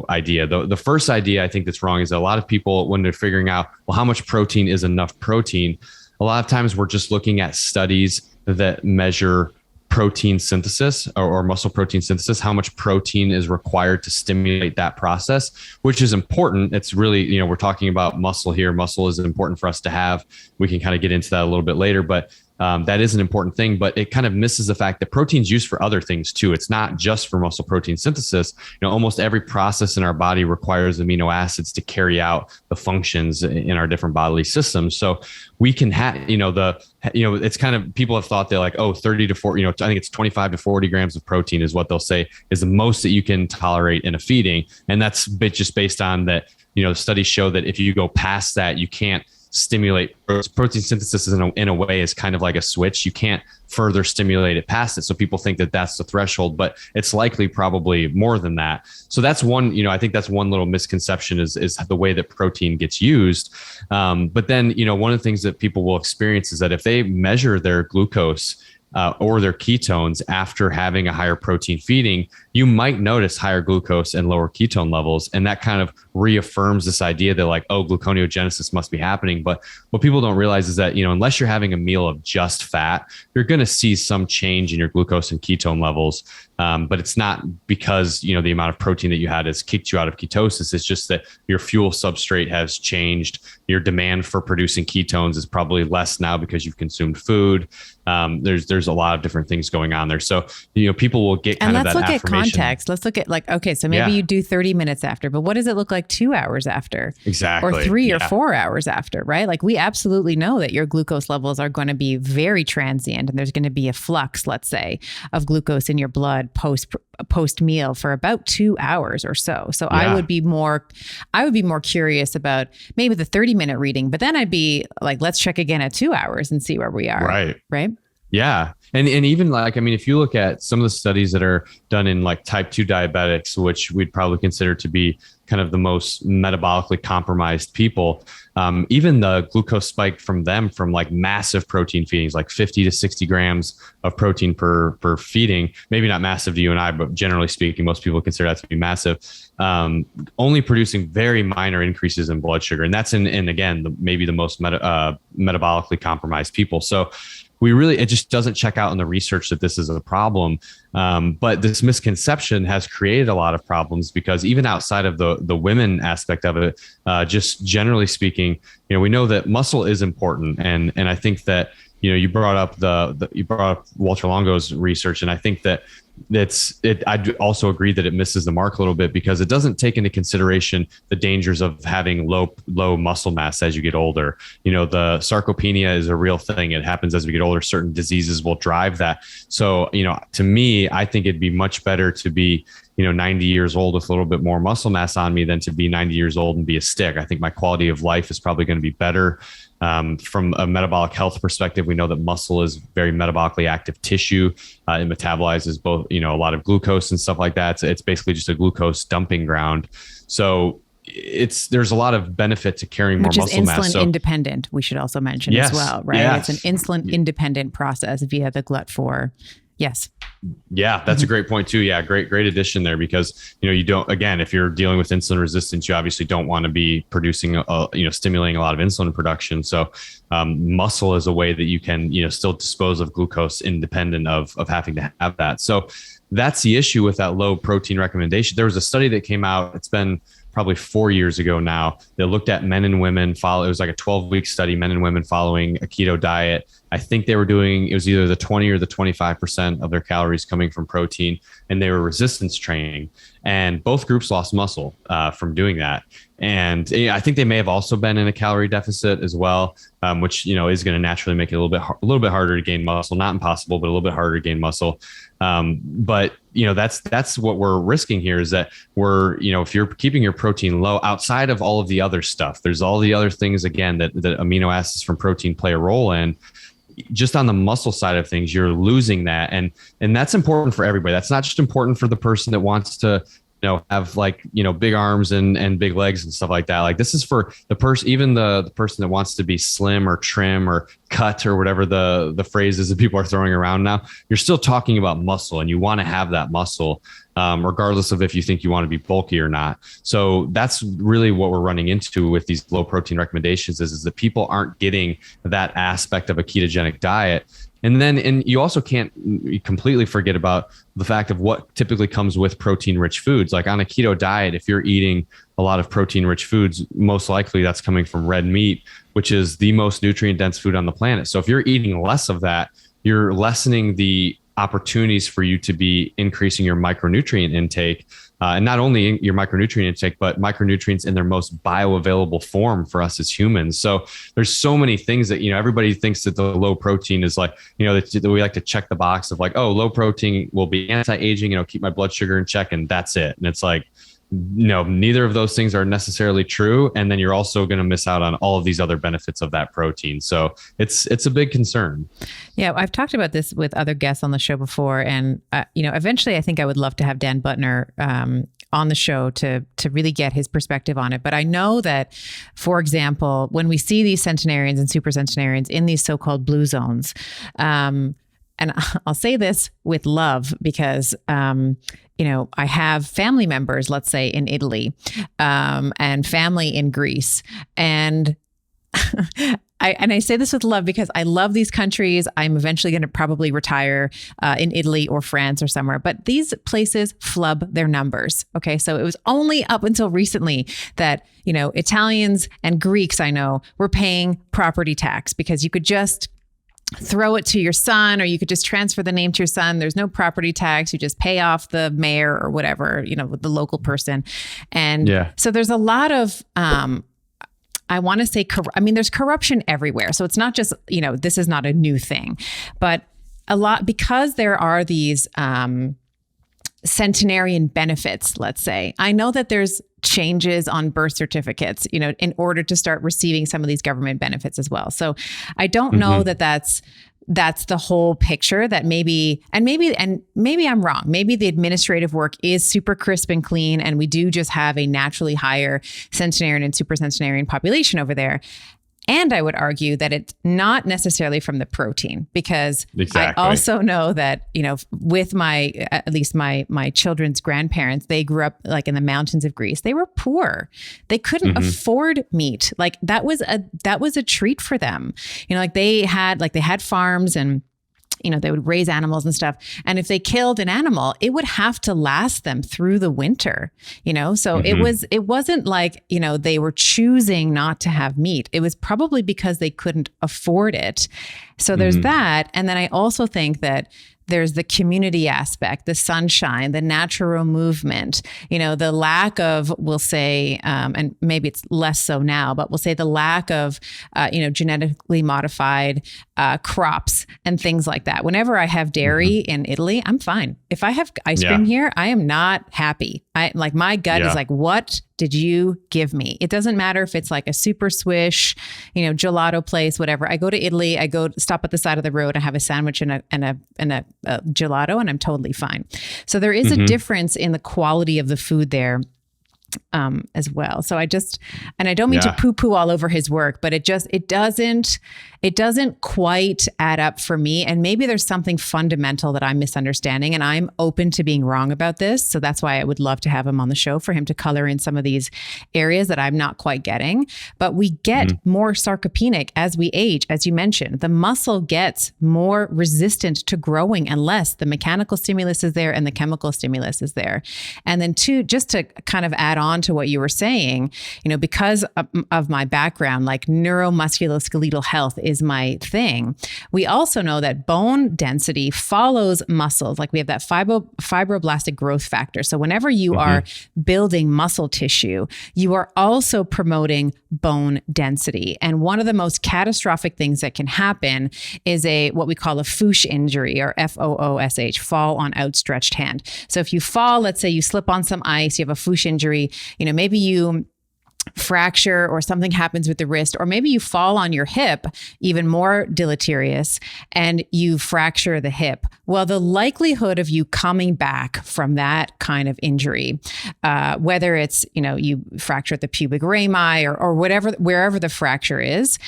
idea. The first idea I think that's wrong is that a lot of people, when they're figuring out, well, how much protein is enough protein? A lot of times we're just looking at studies that measure protein synthesis or muscle protein synthesis, how much protein is required to stimulate that process, which is important. It's really, we're talking about muscle here. Muscle is important for us to have. We can kind of get into that a little bit later, but that is an important thing, but it kind of misses the fact that protein's used for other things too. It's not just for muscle protein synthesis. Almost every process in our body requires amino acids to carry out the functions in our different bodily systems. So we can have, it's kind of, people have thought they're like, 30 to 40, I think it's 25 to 40 grams of protein is what they'll say is the most that you can tolerate in a feeding. And that's just based on that, the studies show that if you go past that, you can't stimulate protein synthesis in a way is kind of like a switch. You can't further stimulate it past it. So people think that that's the threshold, but it's likely probably more than that. So that's one, I think that's one little misconception is the way that protein gets used. But then, one of the things that people will experience is that if they measure their glucose or their ketones after having a higher protein feeding, you might notice higher glucose and lower ketone levels. And that kind of reaffirms this idea that like, gluconeogenesis must be happening. But what people don't realize is that, unless you're having a meal of just fat, you're going to see some change in your glucose and ketone levels. But it's not because, the amount of protein that you had has kicked you out of ketosis. It's just that your fuel substrate has changed. Your demand for producing ketones is probably less now because you've consumed food. There's a lot of different things going on there. So, people will get kind of that affirmation. Context. Let's look at like, okay, so maybe you do 30 minutes after, but what does it look like 2 hours after? Exactly. Or 3 or 4 hours after, right? Like we absolutely know that your glucose levels are going to be very transient and there's going to be a flux, let's say, of glucose in your blood post meal for about 2 hours or so. So I would be more curious about maybe the 30-minute reading, but then I'd be like, let's check again at 2 hours and see where we are. Right. Yeah. And even like, if you look at some of the studies that are done in like type 2 diabetics, which we'd probably consider to be kind of the most metabolically compromised people, even the glucose spike from like massive protein feedings, like 50 to 60 grams of protein per feeding, maybe not massive to you and I, but generally speaking, most people consider that to be massive, only producing very minor increases in blood sugar. And that's in again, maybe the most metabolically compromised people. So it just doesn't check out in the research that this is a problem. But this misconception has created a lot of problems, because even outside of the women aspect of it, just generally speaking, we know that muscle is important. And I think that, you brought up Walter Longo's research, and I think that I do also agree that it misses the mark a little bit, because it doesn't take into consideration the dangers of having low muscle mass as you get older. The sarcopenia is a real thing. It happens as we get older. Certain diseases will drive that. So, to me, I think it'd be much better to be 90 years old with a little bit more muscle mass on me than to be 90 years old and be a stick. I think my quality of life is probably going to be better. From a metabolic health perspective, we know that muscle is very metabolically active tissue. It metabolizes both, a lot of glucose and stuff like that. So it's basically just a glucose dumping ground. So there's a lot of benefit to carrying more muscle mass. Which is insulin independent, we should also mention as well, right? Yes. It's an insulin independent process via the GLUT4. Yes. Yeah, that's a great point too. Yeah, great addition there, because you don't, again, if you're dealing with insulin resistance, you obviously don't want to be producing stimulating a lot of insulin production. So muscle is a way that you can still dispose of glucose independent of having to have that. So that's the issue with that low protein recommendation. There was a study that came out, it's been probably 4 years ago now, that looked at men and women it was like a 12-week study, men and women following a keto diet. I think they were doing, it was either the 20 or the 25% of their calories coming from protein, and they were resistance training, and both groups lost muscle from doing that. And I think they may have also been in a calorie deficit as well, which is going to naturally make it a little bit harder to gain muscle. Not impossible, but a little bit harder to gain muscle. But that's what we're risking here, is that if you're keeping your protein low outside of all of the other stuff, there's all the other things, again, that amino acids from protein play a role in. Just on the muscle side of things, you're losing that. And that's important for everybody. That's not just important for the person that wants to have big arms and big legs and stuff like that. Like, this is for the person, even the person that wants to be slim or trim or cut or whatever the phrase is that people are throwing around now. You're still talking about muscle, and you want to have that muscle, regardless of if you think you want to be bulky or not. So that's really what we're running into with these low protein recommendations is that people aren't getting that aspect of a ketogenic diet. And you also can't completely forget about the fact of what typically comes with protein-rich foods. Like on a keto diet, if you're eating a lot of protein-rich foods, most likely that's coming from red meat, which is the most nutrient-dense food on the planet. So if you're eating less of that, you're lessening the opportunities for you to be increasing your micronutrient intake. And not only your micronutrient intake, but micronutrients in their most bioavailable form for us as humans. So there's so many things that, everybody thinks that the low protein is like, that we like to check the box of like, oh, low protein will be anti-aging, keep my blood sugar in check, and that's it. And it's like, no, neither of those things are necessarily true. And then you're also going to miss out on all of these other benefits of that protein. So it's a big concern. Yeah, I've talked about this with other guests on the show before. And, eventually I think I would love to have Dan Butner on the show to really get his perspective on it. But I know that, for example, when we see these centenarians and super centenarians in these so-called blue zones, and I'll say this with love because, I have family members, let's say in Italy, and family in Greece. And I say this with love because I love these countries. I'm eventually going to probably retire in Italy or France or somewhere, but these places flub their numbers. Okay. So it was only up until recently that, Italians and Greeks, I know, were paying property tax because you could just throw it to your son, or you could just transfer the name to your son. There's no property tax. You just pay off the mayor or whatever, the local person. And so there's a lot of, I want to say, there's corruption everywhere. So it's not just, this is not a new thing, but a lot, because there are these centenarian benefits, let's say. I know that there's changes on birth certificates, in order to start receiving some of these government benefits as well. So I don't know that that's the whole picture, that maybe I'm wrong. Maybe the administrative work is super crisp and clean, and we do just have a naturally higher centenarian and super centenarian population over there. And I would argue that it's not necessarily from the protein, because I also know that, with at least my children's grandparents, they grew up like in the mountains of Greece. They were poor. They couldn't afford meat. Like that was a treat for them. They had farms, and they would raise animals and stuff. And if they killed an animal, it would have to last them through the winter, so it wasn't like, they were choosing not to have meat. It was probably because they couldn't afford it. So there's that. And then I also think that there's the community aspect, the sunshine, the natural movement, the lack of, we'll say, and maybe it's less so now, but we'll say the lack of, genetically modified crops and things like that. Whenever I have dairy in Italy, I'm fine. If I have ice cream here, I am not happy. My gut is like, what did you give me? It doesn't matter if it's like a super swish, gelato place, whatever. I go to Italy, I go stop at the side of the road, I have a sandwich and a gelato, and I'm totally fine. So there is a difference in the quality of the food there as well. So I don't mean to poo-poo all over his work, but it doesn't quite add up for me. And maybe there's something fundamental that I'm misunderstanding, and I'm open to being wrong about this. So that's why I would love to have him on the show, for him to color in some of these areas that I'm not quite getting. But we get more sarcopenic as we age, as you mentioned. The muscle gets more resistant to growing unless the mechanical stimulus is there and the chemical stimulus is there. And then just to kind of add on to what you were saying, because of my background, like neuromusculoskeletal health is my thing. We also know that bone density follows muscles. Like we have that fibroblastic growth factor. So whenever you are building muscle tissue, you are also promoting bone density. And one of the most catastrophic things that can happen is what we call a foosh injury, or FOOSH, fall on outstretched hand. So if you fall, let's say you slip on some ice, you have a foosh injury, maybe you fracture or something happens with the wrist, or maybe you fall on your hip, even more deleterious, and you fracture the hip. Well, the likelihood of you coming back from that kind of injury, whether it's, you fracture at the pubic rami or wherever the fracture is,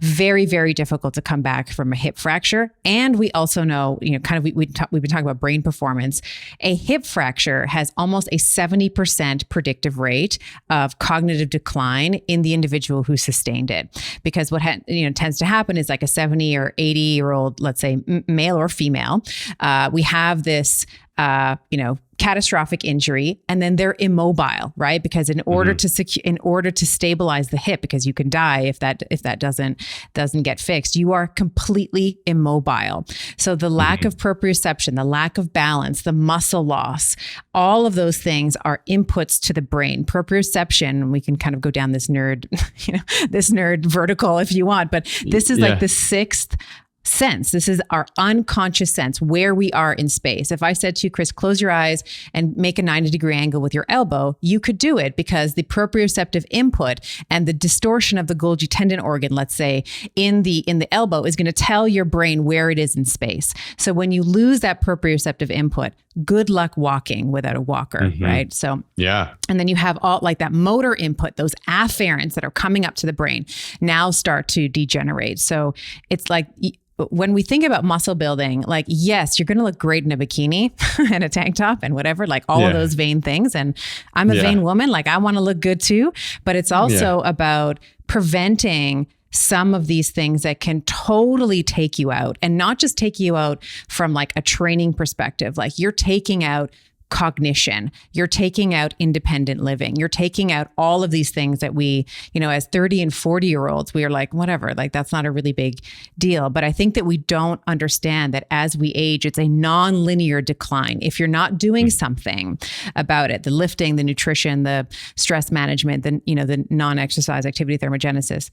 very, very difficult to come back from a hip fracture. And we also know, we've been talking about brain performance. A hip fracture has almost a 70% predictive rate of cognitive decline in the individual who sustained it. Because what tends to happen is like a 70 or 80-year-old, let's say male or female, we have this catastrophic injury, and then they're immobile, right? Because in order to stabilize the hip, because you can die if that doesn't get fixed, you are completely immobile. So the lack of proprioception, the lack of balance, the muscle loss, all of those things are inputs to the brain. Proprioception, we can kind of go down this nerd vertical if you want, but this is like the sixth sense. This is our unconscious sense, where we are in space. If I said to you, Chris, close your eyes and make a 90-degree angle with your elbow, you could do it, because the proprioceptive input and the distortion of the Golgi tendon organ, let's say, in the elbow is going to tell your brain where it is in space. So when you lose that proprioceptive input, good luck walking without a walker, right? So and then you have all like that motor input, those afferents that are coming up to the brain now start to degenerate. So it's like, when we think about muscle building, like, yes, you're going to look great in a bikini and a tank top and whatever, like all of those vain things. And I'm a vain woman, like I want to look good too, but it's also about preventing some of these things that can totally take you out, and not just take you out from like a training perspective. Like you're taking out cognition, you're taking out independent living, you're taking out all of these things that we, as 30 and 40-year-olds, we are like, whatever, like that's not a really big deal. But I think that we don't understand that as we age, it's a non-linear decline. If you're not doing something about it, the lifting, the nutrition, the stress management, the non-exercise activity thermogenesis,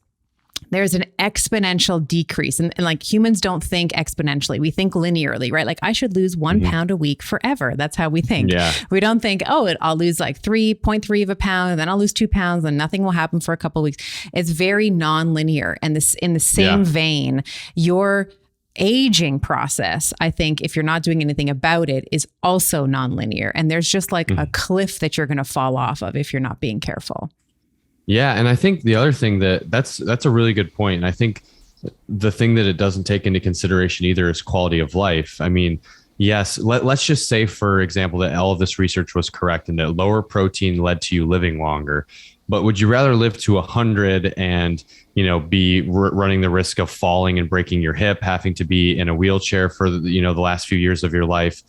there's an exponential decrease. And like humans don't think exponentially. We think linearly, right? Like I should lose 1 pound a week forever. That's how we think. We don't think, I'll lose like 3.3 of a pound, and then I'll lose 2 pounds and nothing will happen for a couple of weeks. It's very non-linear. And this, in the same vein, your aging process, I think, if you're not doing anything about it, is also non-linear. And there's just like a cliff that you're going to fall off of if you're not being careful. Yeah. And I think the other thing that's a really good point. And I think the thing that it doesn't take into consideration either is quality of life. I mean, yes, let's just say, for example, that all of this research was correct and that lower protein led to you living longer. But would you rather live to 100 and, be running the risk of falling and breaking your hip, having to be in a wheelchair for, the last few years of your life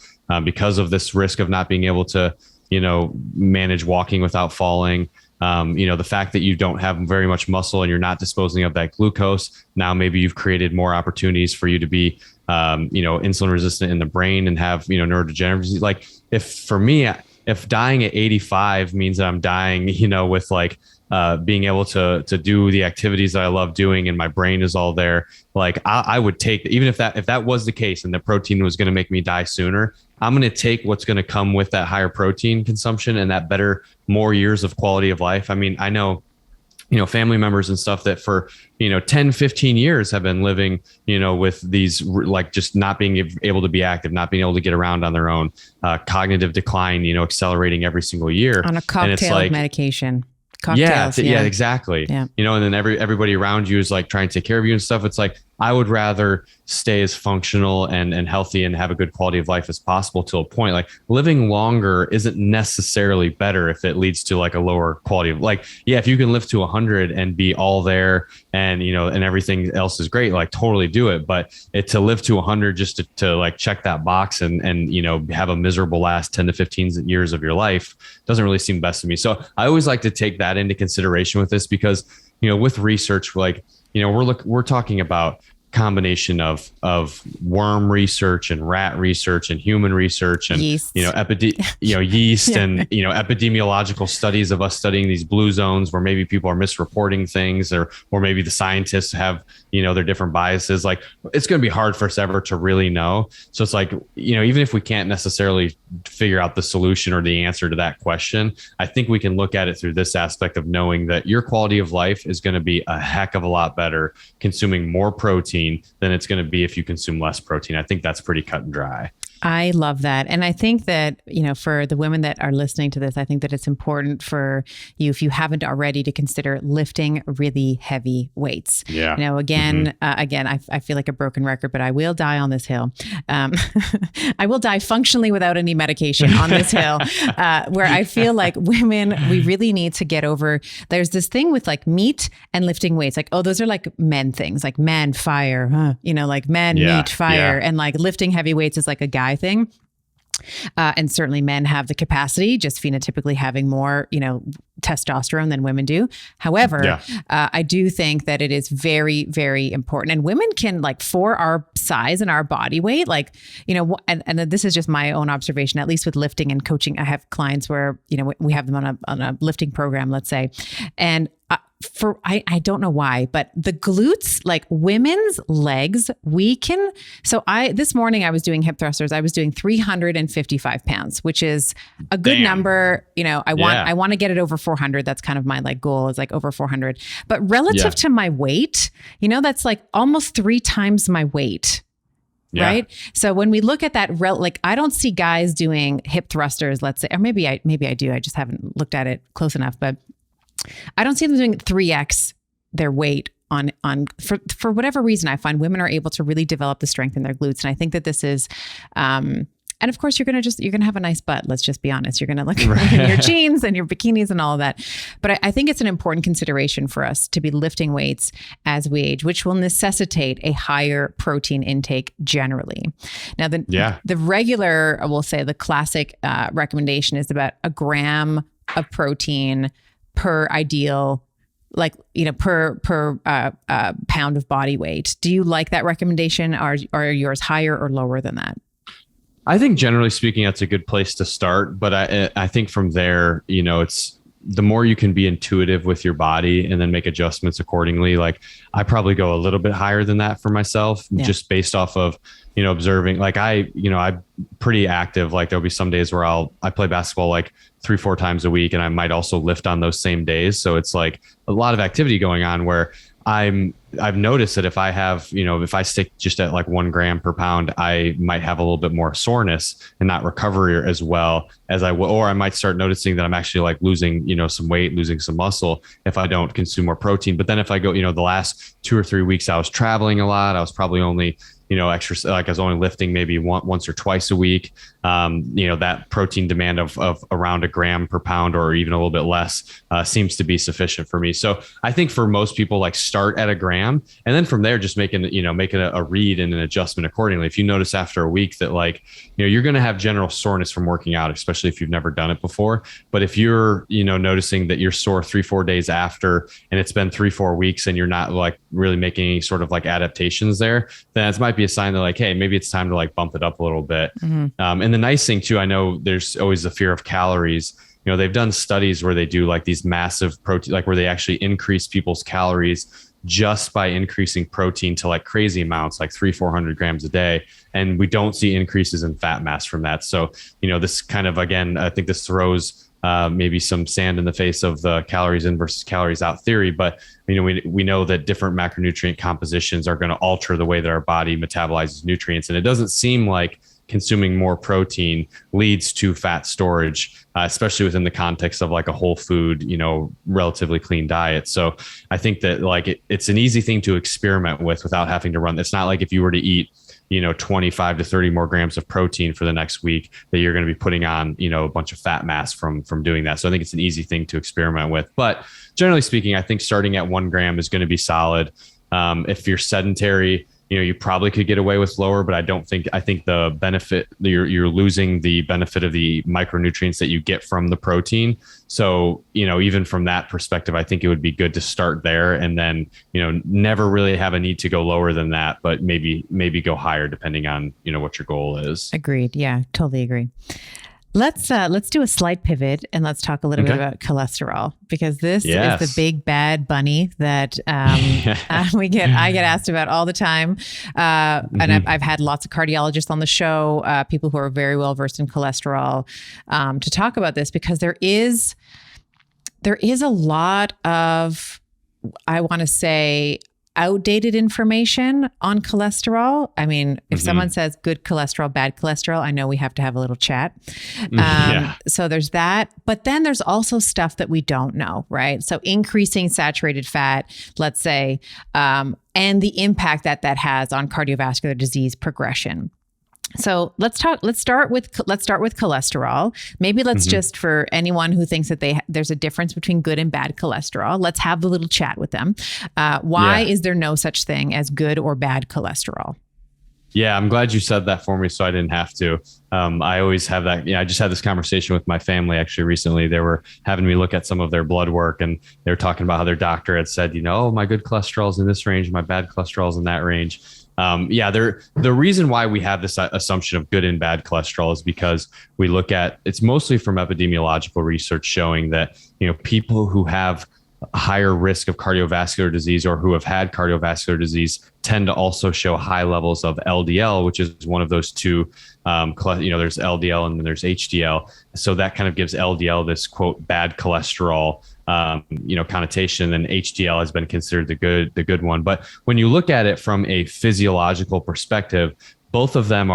because of this risk of not being able to, manage walking without falling? The fact that you don't have very much muscle and you're not disposing of that glucose. Now, maybe you've created more opportunities for you to be, insulin resistant in the brain and have, neurodegenerative disease. Like if dying at 85 means that I'm dying, with like being able to do the activities that I love doing and my brain is all there, like I would take, even if that was the case and the protein was going to make me die sooner, I'm going to take what's going to come with that higher protein consumption and that more years of quality of life. I mean, I know, family members and stuff that for, 10, 15 years have been living, with these, like just not being able to be active, not being able to get around on their own, cognitive decline, accelerating every single year. On a cocktail of medication. Cocktails, yeah, exactly. Yeah. And then everybody around you is like trying to take care of you and stuff. It's like, I would rather stay as functional and healthy and have a good quality of life as possible to a point. Like living longer isn't necessarily better if it leads to like a lower quality of if you can live to 100 and be all there and, and everything else is great, like totally do it. But to live to 100 just to like check that box and, have a miserable last 10 to 15 years of your life doesn't really seem best to me. So I always like to take that into consideration with this because, with research, we're talking about combination of worm research and rat research and human research and yeast, yeast yeah. And epidemiological studies of us studying these blue zones where maybe people are misreporting things or maybe the scientists have their different biases. Like it's going to be hard for us ever to really know. So it's like even if we can't necessarily figure out the solution or the answer to that question, I think we can look at it through this aspect of knowing that your quality of life is going to be a heck of a lot better consuming more protein than it's going to be if you consume less protein. I think that's pretty cut and dry. I love that. And I think that, for the women that are listening to this, I think that it's important for you, if you haven't already, to consider lifting really heavy weights. Yeah. Again, I feel like a broken record, but I will die on this hill. I will die functionally without any medication on this hill, where I feel like women, we really need to get over, there's this thing with like meat and lifting weights. Like, oh, those are like men things, like man, fire, like men, meat, fire. Yeah. And like lifting heavy weights is like a guy thing. And certainly men have the capacity, just phenotypically having more, testosterone than women do. However, I do think that it is very, very important. And women can, like, for our size and our body weight, like, and this is just my own observation, at least with lifting and coaching. I have clients where, we have them on a lifting program, let's say. And I don't know why, but the glutes, like women's legs, this morning I was doing hip thrusters. I was doing 355 pounds, which is a good number. I want to get it over 400. That's kind of my goal, is like over 400, but relative to my weight, that's like almost 3 times my weight. Yeah. Right. So when we look at that, I don't see guys doing hip thrusters, let's say, or maybe I do. I just haven't looked at it close enough, but I don't see them doing 3x their weight for whatever reason. I find women are able to really develop the strength in their glutes. And I think that this is, and of course you're going to have a nice butt. Let's just be honest. You're going to look in your jeans and your bikinis and all of that. But I think it's an important consideration for us to be lifting weights as we age, which will necessitate a higher protein intake generally. Now, the regular, we'll say the classic recommendation is about 1 gram of protein per ideal, per pound of body weight. Do you like that recommendation? Are yours higher or lower than that? I think generally speaking, that's a good place to start. But I think from there, it's the more you can be intuitive with your body and then make adjustments accordingly. Like I probably go a little bit higher than that for myself, just based off of, observing. Like I'm pretty active. Like there'll be some days where I play basketball like 3-4 times a week, and I might also lift on those same days. So it's like a lot of activity going on where I've noticed that if I have, if I stick just at like 1 gram per pound, I might have a little bit more soreness and not recover as well as I will, or I might start noticing that I'm actually like losing, some weight, losing some muscle if I don't consume more protein. But then if I go, the last 2 or 3 weeks, I was traveling a lot. I was probably only, extra, like I was only lifting maybe once or twice a week. That protein demand of around 1 gram per pound or even a little bit less seems to be sufficient for me. So I think for most people, like start at 1 gram and then from there, just making a read and an adjustment accordingly. If you notice after a week that like, you're going to have general soreness from working out, especially if you've never done it before. But if you're, noticing that you're sore 3-4 days after, and it's been 3-4 weeks and you're not like really making any sort of like adaptations there, then it might be a sign that like, hey, maybe it's time to like bump it up a little bit. And the nice thing too, I know there's always the fear of calories. They've done studies where they do like these massive protein, like where they actually increase people's calories just by increasing protein to like crazy amounts, like 300-400 grams a day. And we don't see increases in fat mass from that. So, this kind of, again, I think this throws maybe some sand in the face of the calories in versus calories out theory. But, we know that different macronutrient compositions are going to alter the way that our body metabolizes nutrients. And it doesn't seem like consuming more protein leads to fat storage, especially within the context of like a whole food, relatively clean diet. So I think that like it's an easy thing to experiment with without having to run. It's not like if you were to eat, 25 to 30 more grams of protein for the next week that you're going to be putting on, a bunch of fat mass from doing that. So I think it's an easy thing to experiment with. But generally speaking, I think starting at 1 gram is going to be solid. If you're sedentary, you probably could get away with lower, but I think the benefit, you're losing the benefit of the micronutrients that you get from the protein. So, even from that perspective, I think it would be good to start there and then, never really have a need to go lower than that, but maybe go higher depending on, what your goal is. Agreed. Yeah, totally agree. Let's do a slight pivot and let's talk a little bit about cholesterol, because this is the big bad bunny that I get asked about all the time. And I've had lots of cardiologists on the show, people who are very well versed in cholesterol, to talk about this, because there is a lot of, I want to say, outdated information on cholesterol. I mean, if someone says good cholesterol, bad cholesterol, I know we have to have a little chat. So there's that, but then there's also stuff that we don't know, right? So increasing saturated fat, let's say, and the impact that has on cardiovascular disease progression. So let's start with cholesterol. Maybe let's just, for anyone who thinks that there's a difference between good and bad cholesterol, let's have a little chat with them. Why is there no such thing as good or bad cholesterol? Yeah, I'm glad you said that for me, so I didn't have to. I always have that. I just had this conversation with my family actually recently. They were having me look at some of their blood work, and they were talking about how their doctor had said, my good cholesterol is in this range, my bad cholesterol is in that range. The reason why we have this assumption of good and bad cholesterol is because we look at, it's mostly from epidemiological research showing that, people who have a higher risk of cardiovascular disease or who have had cardiovascular disease tend to also show high levels of LDL, which is one of those two, there's LDL and then there's HDL. So that kind of gives LDL this quote bad cholesterol connotation, and HDL has been considered the good one. But when you look at it from a physiological perspective, both of them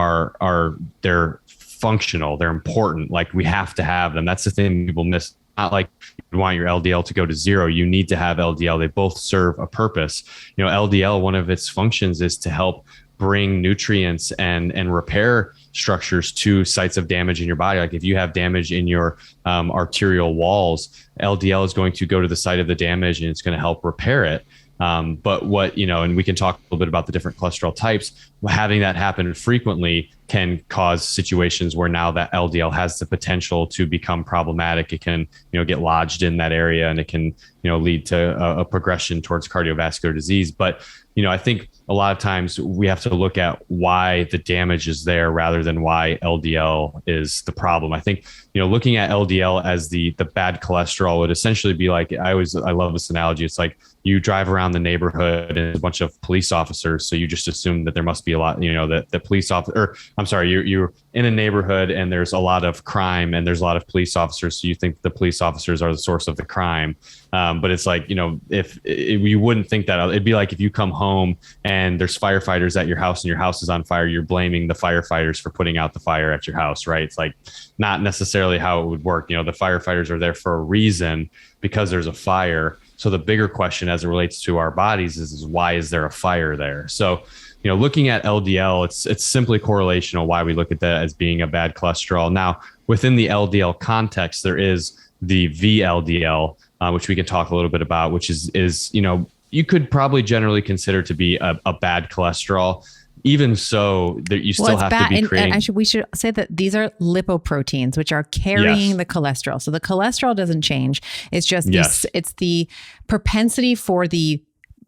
they're functional, they're important. Like we have to have them. That's the thing people miss. Not like you want your LDL to go to zero. You need to have LDL. They both serve a purpose. LDL, one of its functions is to help bring nutrients and repair structures to sites of damage in your body. Like if you have damage in your arterial walls, LDL is going to go to the site of the damage and it's going to help repair it. But what, and we can talk a little bit about the different cholesterol types, having that happen frequently can cause situations where now that LDL has the potential to become problematic. It can, get lodged in that area, and it can, lead to a progression towards cardiovascular disease. But, I think a lot of times we have to look at why the damage is there rather than why LDL is the problem. I think, looking at LDL as the bad cholesterol would essentially be like, I love this analogy. It's like you drive around the neighborhood and a bunch of police officers. So you just assume that there must be a lot, that the police officer, you're in a neighborhood and there's a lot of crime and there's a lot of police officers. So you think the police officers are the source of the crime. But it's like, if you wouldn't think that, it'd be like if you come home and there's firefighters at your house and your house is on fire, you're blaming the firefighters for putting out the fire at your house, right? It's like not necessarily how it would work. The firefighters are there for a reason because there's a fire. So the bigger question as it relates to our bodies is why is there a fire there? So, looking at LDL, it's simply correlational why we look at that as being a bad cholesterol. Now, within the LDL context, there is the VLDL, which we can talk a little bit about, which is you could probably generally consider to be a bad cholesterol. Even so, that you still have to be creating. And we should say that these are lipoproteins, which are carrying the cholesterol. So the cholesterol doesn't change. It's just it's the propensity for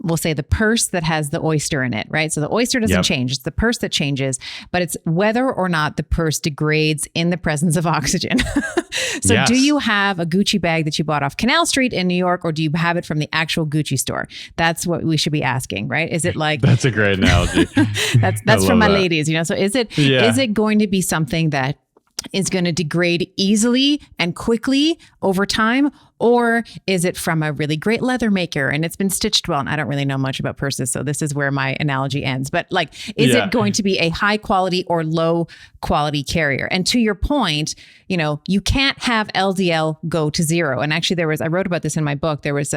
we'll say the purse that has the oyster in it, right? So the oyster doesn't change. It's the purse that changes, but it's whether or not the purse degrades in the presence of oxygen. So do you have a Gucci bag that you bought off Canal Street in New York, or do you have it from the actual Gucci store? That's what we should be asking, right? Is it like... That's a great analogy. that's from my ladies, So is it going to be something that is going to degrade easily and quickly over time? Or is it from a really great leather maker and it's been stitched well? And I don't really know much about purses, so this is where my analogy ends. But is it going to be a high quality or low quality carrier? And to your point, you can't have LDL go to zero. And actually I wrote about this in my book. There was,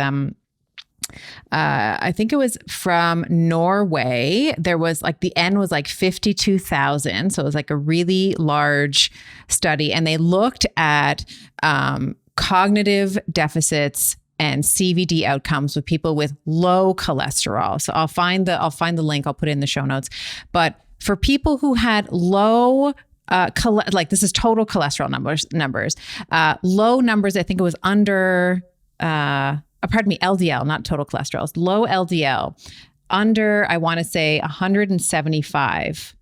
I think it was from Norway. There was the N was 52,000. So it was a really large study. And they looked at cognitive deficits and CVD outcomes with people with low cholesterol. So I'll find the link. I'll put it in the show notes. But for people who had low this is total cholesterol numbers, low numbers, I think it was under, LDL, not total cholesterol. It's low LDL, under, I want to say 175.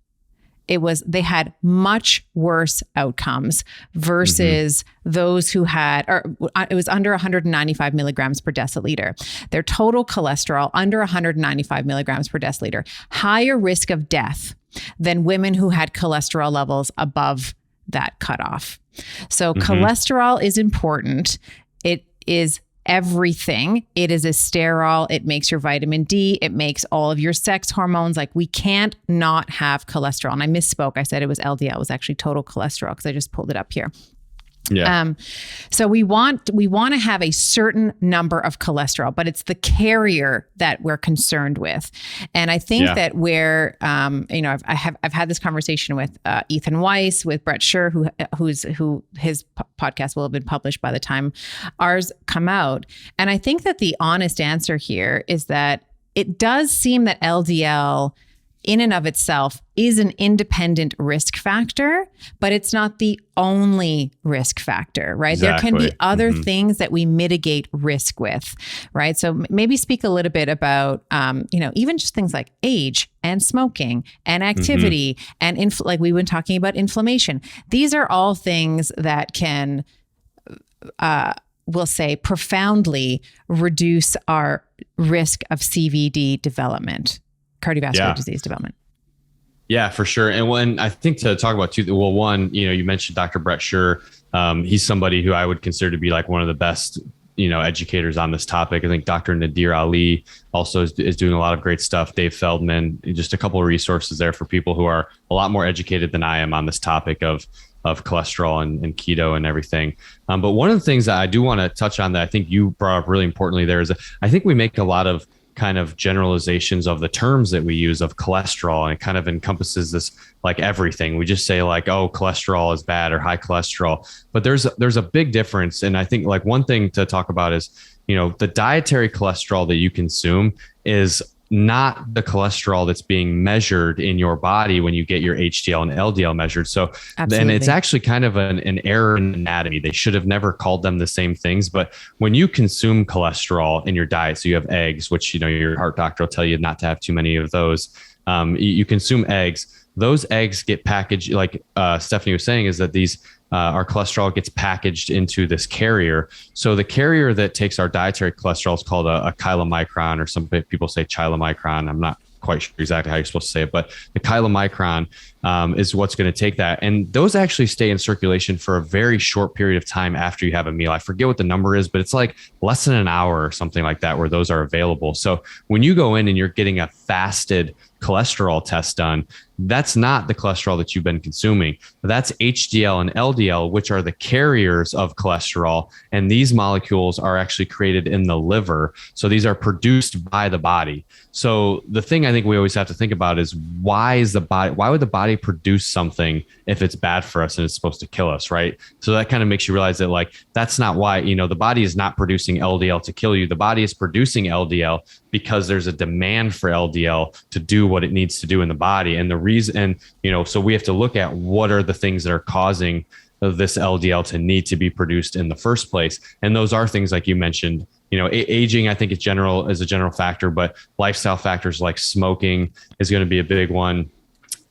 They had much worse outcomes versus those who had, it was under 195 milligrams per deciliter. Their total cholesterol under 195 milligrams per deciliter, higher risk of death than women who had cholesterol levels above that cutoff. So cholesterol is important. It is everything. It is a sterol. It makes your vitamin D. It makes all of your sex hormones. We can't not have cholesterol. And I misspoke. I said it was LDL. It was actually total cholesterol because I just pulled it up here. Yeah. So we want to have a certain number of cholesterol, but it's the carrier that we're concerned with. And I think that where, I've had this conversation with Ethan Weiss, with Brett Scher, who his podcast will have been published by the time ours come out. And I think that the honest answer here is that it does seem that LDL in and of itself is an independent risk factor, but it's not the only risk factor, right? Exactly. There can be other things that we mitigate risk with, right? So maybe speak a little bit about, even just things like age and smoking and activity and we've been talking about inflammation. These are all things that can, we'll say, profoundly reduce our risk of CVD development. Cardiovascular disease development. Yeah, for sure. And when I think to talk about one, you mentioned Dr. Brett Scher. He's somebody who I would consider to be one of the best, educators on this topic. I think Dr. Nadir Ali also is doing a lot of great stuff. Dave Feldman, just a couple of resources there for people who are a lot more educated than I am on this topic of cholesterol and keto and everything. But one of the things that I do want to touch on that I think you brought up really importantly there is I think we make a lot of kind of generalizations of the terms that we use of cholesterol, and it kind of encompasses this everything. We just say cholesterol is bad or high cholesterol, but there's a big difference. And I think one thing to talk about is, the dietary cholesterol that you consume is not the cholesterol that's being measured in your body when you get your HDL and LDL measured. So then it's actually kind of an error in anatomy. They should have never called them the same things. But when you consume cholesterol in your diet, so you have eggs, which, your heart doctor will tell you not to have too many of those. You consume eggs. Those eggs get packaged, like Stephanie was saying, is that our cholesterol gets packaged into this carrier. So the carrier that takes our dietary cholesterol is called a chylomicron, or some people say chylomicron. I'm not quite sure exactly how you're supposed to say it, but the chylomicron is what's going to take that. And those actually stay in circulation for a very short period of time after you have a meal. I forget what the number is, but it's like less than an hour or something like that where those are available. So when you go in and you're getting a fasted cholesterol test done, that's not the cholesterol that you've been consuming. That's HDL and LDL, which are the carriers of cholesterol. And these molecules are actually created in the liver. So these are produced by the body. So the thing I think we always have to think about is why would the body produce something if it's bad for us and it's supposed to kill us, right? So that kind of makes you realize that like, that's not why, the body is not producing LDL to kill you. The body is producing LDL because there's a demand for LDL to do what it needs to do in the body. And the reason, so we have to look at what are the things that are causing this LDL to need to be produced in the first place. And those are things like you mentioned, aging, I think is a general factor, but lifestyle factors like smoking is going to be a big one.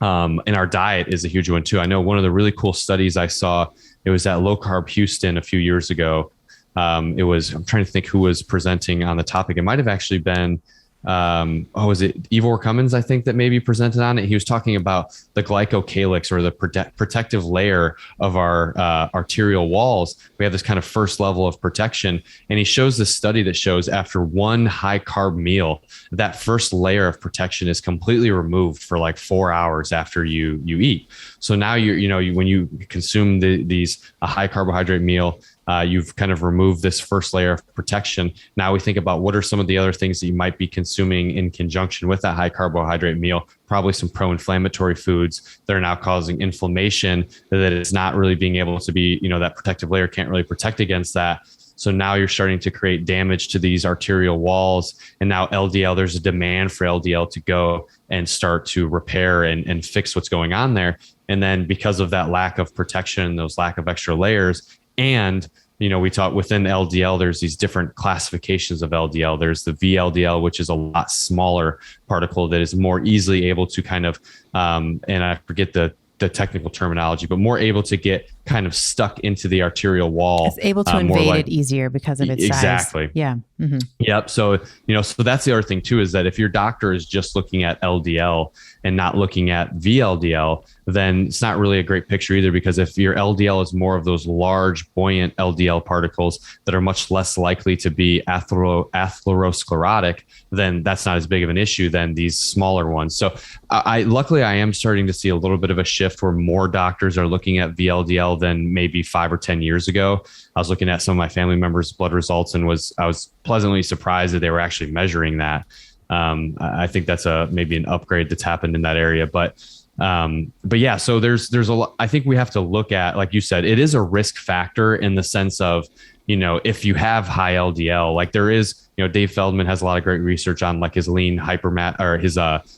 And our diet is a huge one too. I know one of the really cool studies I saw, it was at Low Carb Houston a few years ago. I'm trying to think who was presenting on the topic. It might've actually been, was it Ivor Cummins, I think, that maybe presented on it. He was talking about the glycocalyx, or the protective layer of our arterial walls. We have this kind of first level of protection. And he shows this study that shows after one high carb meal, that first layer of protection is completely removed for like 4 hours after you eat. So now when you consume a high carbohydrate meal, you've kind of removed this first layer of protection. Now we think about what are some of the other things that you might be consuming in conjunction with that high carbohydrate meal. Probably some pro-inflammatory foods that are now causing inflammation, that it's not really being able to be, that protective layer can't really protect against that. So now you're starting to create damage to these arterial walls. And now LDL, there's a demand for LDL to go and start to repair and fix what's going on there. And then because of that lack of protection, those lack of extra layers, and we talk within LDL, there's these different classifications of LDL. There's the VLDL, which is a lot smaller particle that is more easily able to kind of, and I forget the technical terminology, but more able to get kind of stuck into the arterial wall. It's able to invade it easier because of its size. Exactly. Yeah. Mm-hmm. Yep. So, so that's the other thing too, is that if your doctor is just looking at LDL and not looking at VLDL, then it's not really a great picture either, because if your LDL is more of those large buoyant LDL particles that are much less likely to be atherosclerotic, then that's not as big of an issue than these smaller ones. So luckily I am starting to see a little bit of a shift where more doctors are looking at VLDL than maybe 5 or 10 years ago. I was looking at some of my family members' blood results and I was pleasantly surprised that they were actually measuring that. I think that's maybe an upgrade that's happened in that area, but yeah, so there's a lot. I think we have to look at, like you said, it is a risk factor in the sense of, if you have high LDL, like there is, Dave Feldman has a lot of great research on like his lean hyper responders.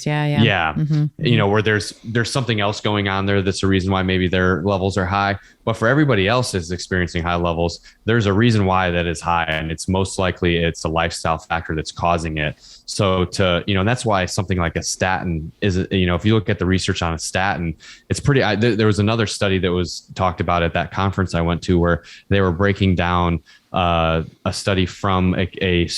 Yeah. Mm-hmm. Where there's something else going on there that's a reason why maybe their levels are high. But for everybody else is experiencing high levels, there's a reason why that is high, and it's most likely it's a lifestyle factor that's causing it. So and that's why something like a statin is, if you look at the research on a statin, it's pretty, there was another study that was talked about at that conference I went to where they were breaking down a study from a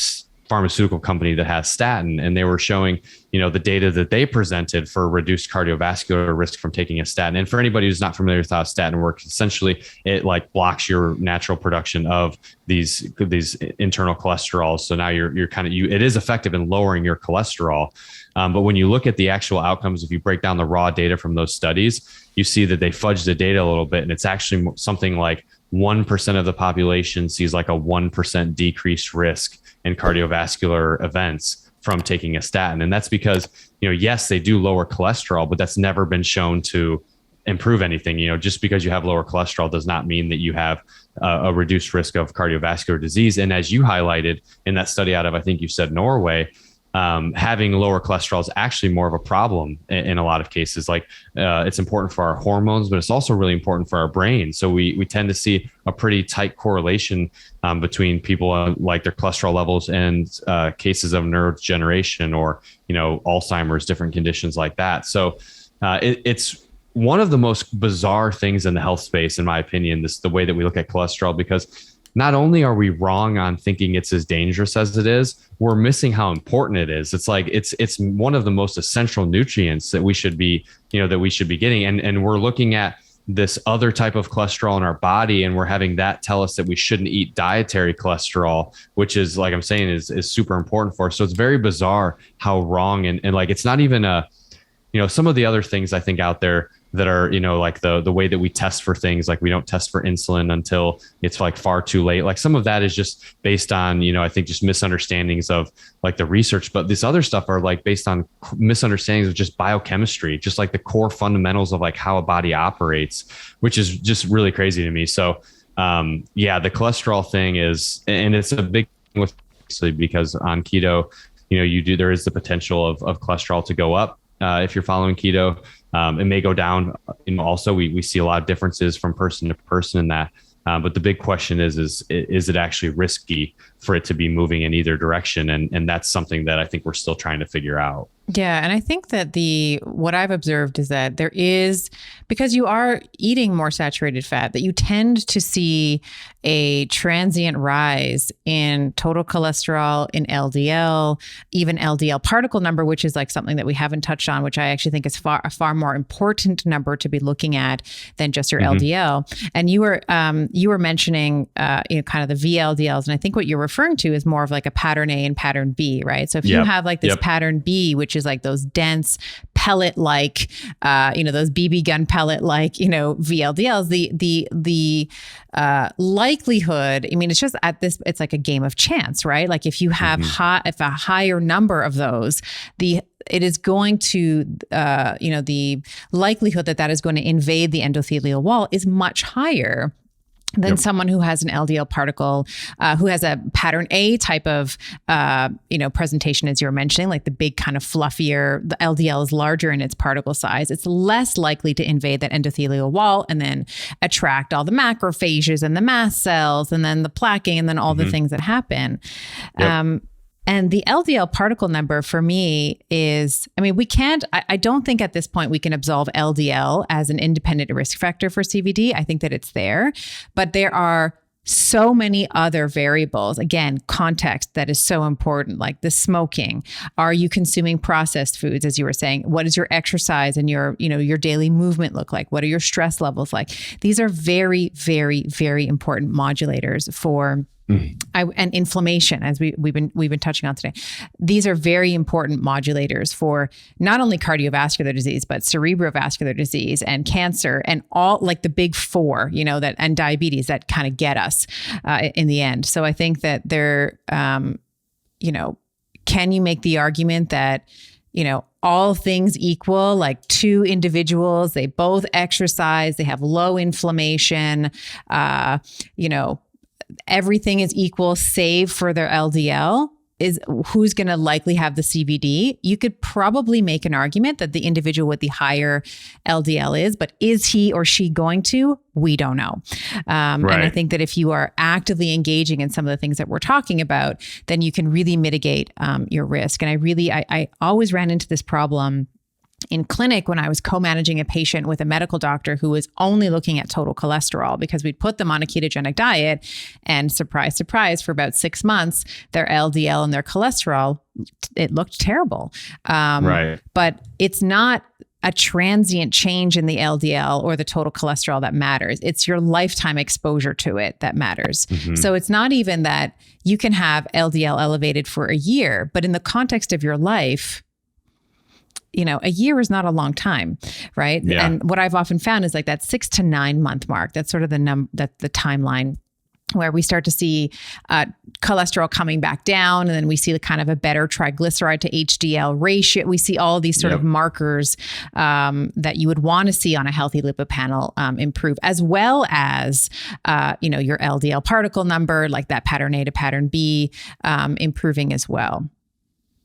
pharmaceutical company that has statin, and they were showing, the data that they presented for reduced cardiovascular risk from taking a statin. And for anybody who's not familiar with how statin works, essentially it like blocks your natural production of these internal cholesterols. So now it is effective in lowering your cholesterol. But when you look at the actual outcomes, if you break down the raw data from those studies, you see that they fudge the data a little bit, and it's actually something like 1% of the population sees like a 1% decreased risk in cardiovascular events from taking a statin. And that's because, yes, they do lower cholesterol, but that's never been shown to improve anything. Just because you have lower cholesterol does not mean that you have a reduced risk of cardiovascular disease. And as you highlighted in that study out of, I think you said Norway, having lower cholesterol is actually more of a problem in a lot of cases. Like it's important for our hormones, but it's also really important for our brain. So we tend to see a pretty tight correlation between people like their cholesterol levels and cases of neurodegeneration or, Alzheimer's, different conditions like that. So it's one of the most bizarre things in the health space, in my opinion, the way that we look at cholesterol, because not only are we wrong on thinking it's as dangerous as it is, we're missing how important it is. It's like it's one of the most essential nutrients that we should be, getting. And we're looking at this other type of cholesterol in our body, and we're having that tell us that we shouldn't eat dietary cholesterol, which is, like I'm saying, is super important for us. So it's very bizarre how wrong, and like it's not even some of the other things I think out there that are, like the way that we test for things, like we don't test for insulin until it's like far too late. Like some of that is just based on, I think just misunderstandings of like the research, but this other stuff are like based on misunderstandings of just biochemistry, just like the core fundamentals of like how a body operates, which is just really crazy to me. So the cholesterol thing is, and it's a big thing with, because on keto, there is the potential of cholesterol to go up. If you're following keto, it may go down. Also we see a lot of differences from person to person in that. But the big question is it actually risky for it to be moving in either direction? And that's something that I think we're still trying to figure out. Yeah. And I think that what I've observed is that there is, because you are eating more saturated fat, that you tend to see a transient rise in total cholesterol, in LDL, even LDL particle number, which is like something that we haven't touched on, which I actually think is a far more important number to be looking at than just your LDL. And you were mentioning, kind of the VLDLs. And I think what you're referring to is more of like a pattern A and pattern B, right? So if you have like this pattern B, which is like those dense pellet-like, those BB gun pellet-like, VLDLs, the likelihood, it's just it's like a game of chance, right? Like if you have if a higher number of those, it is going to, the likelihood that is going to invade the endothelial wall is much higher than someone who has an LDL particle, who has a pattern A type of, presentation, as you were mentioning, like the big kind of fluffier, the LDL is larger in its particle size. It's less likely to invade that endothelial wall and then attract all the macrophages and the mast cells and then the plaquing and then all the things that happen. And the LDL particle number for me is, I don't think at this point we can absolve LDL as an independent risk factor for CVD. I think that it's there, but there are so many other variables. Again, context that is so important, like the smoking. Are you consuming processed foods, as you were saying? What is your exercise and your daily movement look like? What are your stress levels like? These are very, very, very important modulators for and inflammation, as we've been touching on today. These are very important modulators for not only cardiovascular disease, but cerebrovascular disease and cancer and all like the big four, and diabetes that kind of get us in the end. So I think that can you make the argument that, all things equal, like two individuals, they both exercise, they have low inflammation, everything is equal save for their LDL, is who's going to likely have the CVD? You could probably make an argument that the individual with the higher LDL is, but is he or she going to? We don't know. And I think that if you are actively engaging in some of the things that we're talking about, then you can really mitigate your risk. And I always ran into this problem in clinic when I was co-managing a patient with a medical doctor who was only looking at total cholesterol, because we'd put them on a ketogenic diet and surprise, surprise, for about 6 months, their LDL and their cholesterol, it looked terrible. But it's not a transient change in the LDL or the total cholesterol that matters. It's your lifetime exposure to it that matters. So it's not even that you can have LDL elevated for a year, but in the context of your life, a year is not a long time, right? Yeah. And what I've often found is like that 6 to 9 month mark. That's sort of the timeline where we start to see cholesterol coming back down, and then we see the kind of a better triglyceride to HDL ratio. We see all these sort of markers that you would want to see on a healthy lipid panel improve, as well as your LDL particle number, like that pattern A to pattern B, improving as well.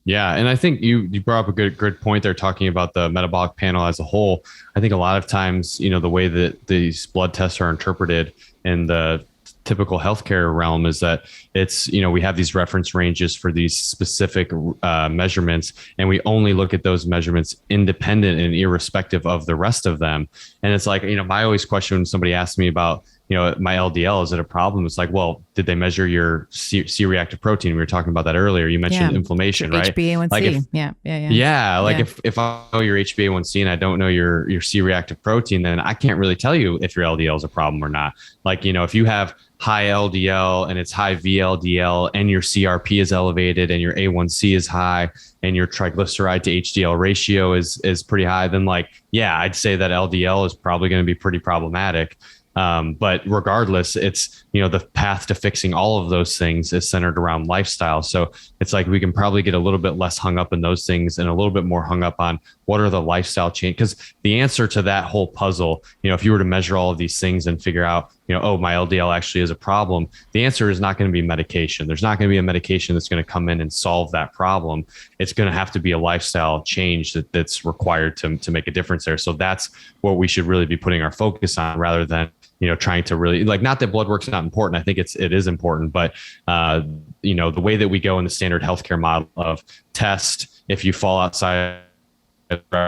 Yeah. And I think you brought up a good point there, talking about the metabolic panel as a whole. I think a lot of times, the way that these blood tests are interpreted in the typical healthcare realm is that it's, we have these reference ranges for these specific measurements, and we only look at those measurements independent and irrespective of the rest of them. And it's like, my always question when somebody asks me about, my LDL, is it a problem? It's like, well, did they measure your C-reactive protein? We were talking about that earlier. You mentioned inflammation, right? HbA1c. Like if I know your HbA1c and I don't know your C-reactive protein, then I can't really tell you if your LDL is a problem or not. Like, if you have high LDL and it's high VLDL and your CRP is elevated and your A1C is high and your triglyceride to HDL ratio is pretty high, then I'd say that LDL is probably going to be pretty problematic. But regardless, it's, the path to fixing all of those things is centered around lifestyle. So it's like we can probably get a little bit less hung up in those things and a little bit more hung up on what are the lifestyle change. Because the answer to that whole puzzle, if you were to measure all of these things and figure out, oh, my LDL actually is a problem, the answer is not going to be medication. There's not going to be a medication that's going to come in and solve that problem. It's going to have to be a lifestyle change that's required to make a difference there. So that's what we should really be putting our focus on, rather than trying to really, not that blood work's not important. I think it is important, but the way that we go in the standard healthcare model of test, if you fall outside,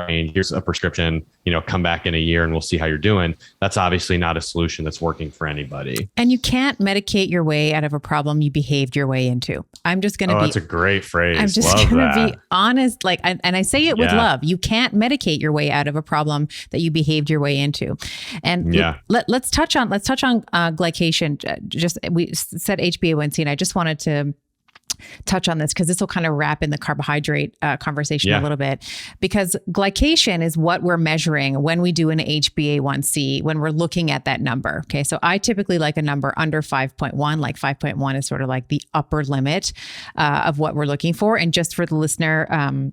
here's a prescription, come back in a year and we'll see how you're doing. That's obviously not a solution that's working for anybody. And you can't medicate your way out of a problem you behaved your way into. I'm just going to that's a great phrase. I'm just going to be honest. And I say it with love. You can't medicate your way out of a problem that you behaved your way into. And let's touch on glycation. We said HbA1c, and I just wanted to touch on this because this will kind of wrap in the carbohydrate conversation a little bit, because glycation is what we're measuring when we do an HbA1c, when we're looking at that number. Okay. So I typically like a number under 5.1, like 5.1 is sort of like the upper limit of what we're looking for. And just for the listener,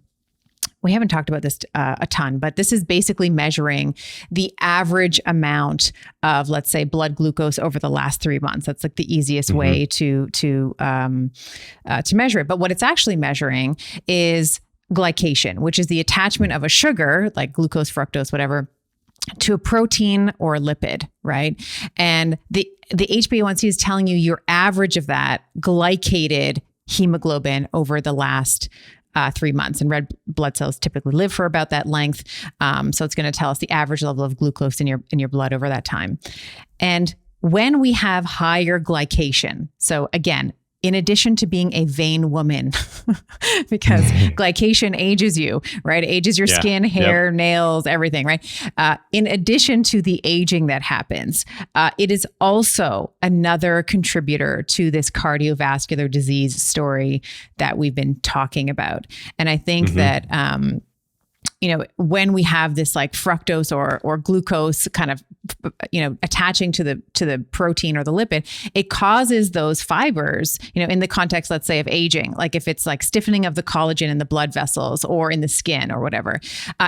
we haven't talked about this a ton, but this is basically measuring the average amount of, let's say, blood glucose over the last 3 months. That's like the easiest way to measure it. But what it's actually measuring is glycation, which is the attachment of a sugar, like glucose, fructose, whatever, to a protein or a lipid, right? And the HbA1c is telling you your average of that glycated hemoglobin over the last 3 months, and red blood cells typically live for about that length. So it's going to tell us the average level of glucose in your blood over that time. And when we have higher glycation, so again, in addition to being a vain woman, because glycation ages you, right? It ages your skin, hair, nails, everything, right? In addition to the aging that happens, it is also another contributor to this cardiovascular disease story that we've been talking about. And I think that, when we have this like fructose or glucose kind of, attaching to the protein or the lipid, it causes those fibers, in the context, let's say, of aging, like if it's like stiffening of the collagen in the blood vessels or in the skin or whatever,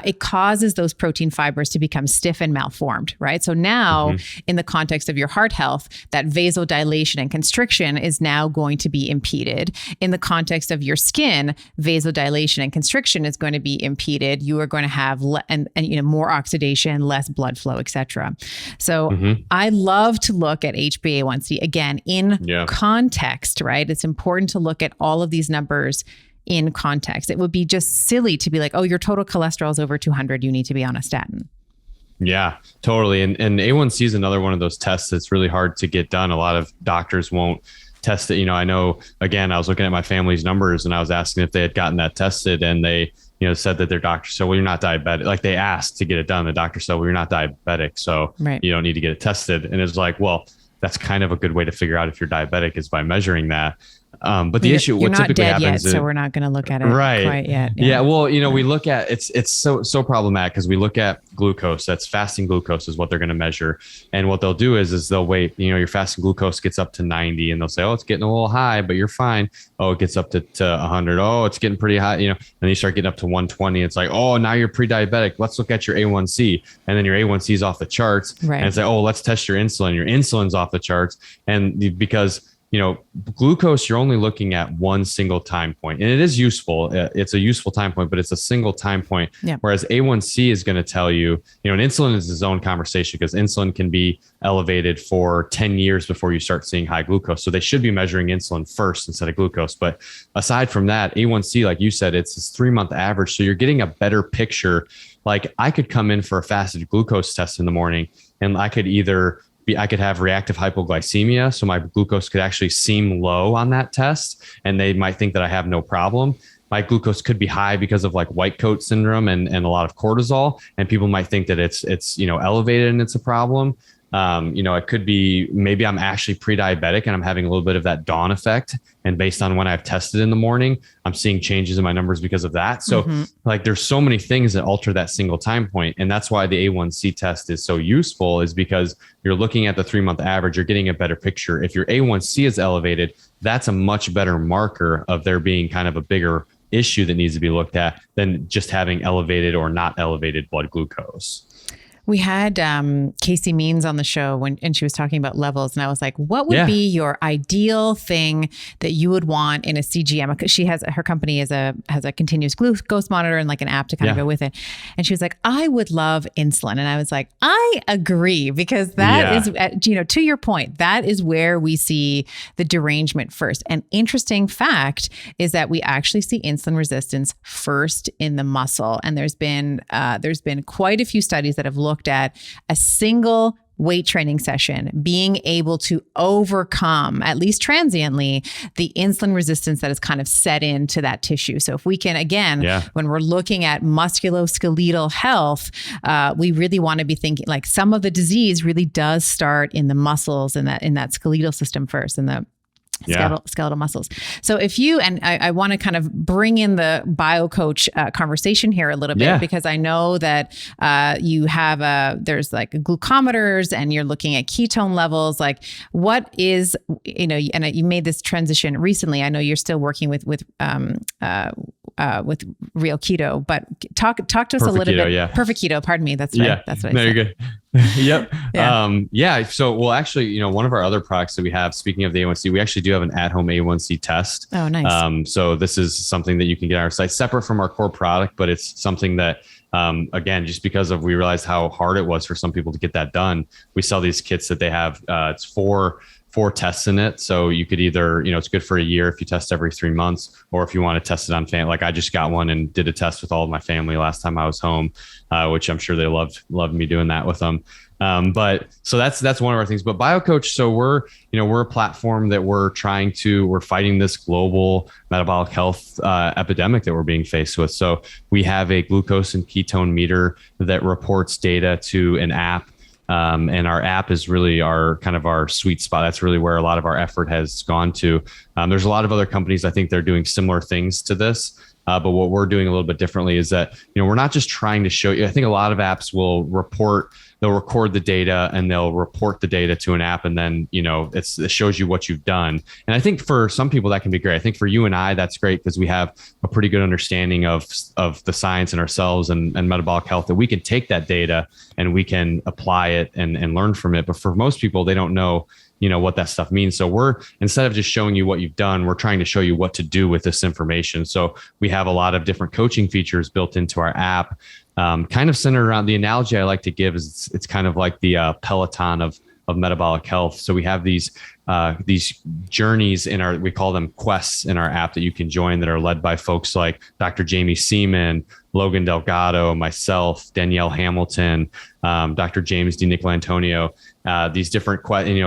it causes those protein fibers to become stiff and malformed, right? So now in the context of your heart health, that vasodilation and constriction is now going to be impeded. In the context of your skin, vasodilation and constriction is going to be impeded. You are going to have more oxidation, less blood flow, etc. So I love to look at HbA1c again in context, right? It's important to look at all of these numbers in context. It would be just silly to be like, oh, your total cholesterol is over 200. You need to be on a statin. Yeah, totally. And A1C is another one of those tests that's really hard to get done. A lot of doctors won't test it. I know, again, I was looking at my family's numbers and I was asking if they had gotten that tested, and they said that their doctor said, well, you're not diabetic. Like they asked to get it done. The doctor said, well, you're not diabetic, so you don't need to get it tested. And it's like, well, that's kind of a good way to figure out if you're diabetic, is by measuring that. But the issue, what typically happens, so we're not going to look at it quite yet. Yeah. Well, we look at it's so problematic because we look at glucose. That's fasting glucose is what they're going to measure, and what they'll do is they'll wait. Your fasting glucose gets up to 90, and they'll say, oh, it's getting a little high, but you're fine. Oh, it gets up to 100. Oh, it's getting pretty high. And you start getting up to 120. It's like, oh, now you're pre-diabetic. Let's look at your A1C, and then your A1C is off the charts. Right. And it's like, oh, let's test your insulin. Your insulin's off the charts, and because glucose, you're only looking at one single time point, and it is useful. It's a useful time point, but it's a single time point. Yeah. Whereas A1C is going to tell you, and insulin is its own conversation, because insulin can be elevated for 10 years before you start seeing high glucose. So they should be measuring insulin first instead of glucose. But aside from that, A1C, like you said, it's this 3-month average. So you're getting a better picture. Like I could come in for a fasted glucose test in the morning, and I could either I could have reactive hypoglycemia. So my glucose could actually seem low on that test, and they might think that I have no problem. My glucose could be high because of like white coat syndrome and a lot of cortisol. And people might think that it's, elevated and it's a problem. It could be, maybe I'm actually pre-diabetic and I'm having a little bit of that dawn effect. And based on when I've tested in the morning, I'm seeing changes in my numbers because of that. So like, there's so many things that alter that single time point. And that's why the A1C test is so useful, is because you're looking at the 3-month average, you're getting a better picture. If your A1C is elevated, that's a much better marker of there being kind of a bigger issue that needs to be looked at than just having elevated or not elevated blood glucose. We had Casey Means on the show and she was talking about levels, and I was like, what would be your ideal thing that you would want in a CGM? Because she has, her company has a continuous glucose monitor and like an app to kind of go with it. And she was like, I would love insulin. And I was like, I agree, because that is, to your point, that is where we see the derangement first. And interesting fact is that we actually see insulin resistance first in the muscle. And there's been quite a few studies that have looked at a single weight training session being able to overcome, at least transiently, the insulin resistance that is kind of set into that tissue. So if we can, again, when we're looking at musculoskeletal health, we really want to be thinking like some of the disease really does start in the muscles and in that skeletal system first, and the skeletal muscles. So if you, and I want to kind of bring in the biocoach conversation here a little bit, because I know that you have there's like glucometers and you're looking at ketone levels. Like what is, and you made this transition recently. I know you're still working with Real Keto, but talk to us a little bit. Perfect Keto. Pardon me. That's right. That's what I said. You're good. Yep. So, well, actually, one of our other products that we have, speaking of the A1C, we actually do have an at-home A1C test. Oh, nice. So this is something that you can get on our site, separate from our core product, but it's something that, again, just because we realized how hard it was for some people to get that done, we sell these kits that they have, it's four tests in it. So you could either, it's good for a year if you test every 3 months, or if you want to test it on family. Like I just got one and did a test with all of my family last time I was home, which I'm sure they loved me doing that with them. But so that's one of our things. But BioCoach, so we're a platform that we're fighting this global metabolic health epidemic that we're being faced with. So we have a glucose and ketone meter that reports data to an app. And our app is really our sweet spot. That's really where a lot of our effort has gone to. There's a lot of other companies, I think they're doing similar things to this. But what we're doing a little bit differently is that, we're not just trying to show you. I think a lot of apps will they'll record the data and they'll report the data to an app. And then, it shows you what you've done. And I think for some people that can be great. I think for you and I, that's great because we have a pretty good understanding of the science in ourselves and metabolic health, that we can take that data and we can apply it and learn from it. But for most people, they don't know, what that stuff means. So we're, instead of just showing you what you've done, we're trying to show you what to do with this information. So we have a lot of different coaching features built into our app, kind of centered around, the analogy I like to give is it's kind of like the Peloton of metabolic health. So we have these journeys we call them quests in our app that you can join, that are led by folks like Dr. Jamie Seaman, Logan Delgado, myself, Danielle Hamilton, Dr. James DiNicolantonio. These different,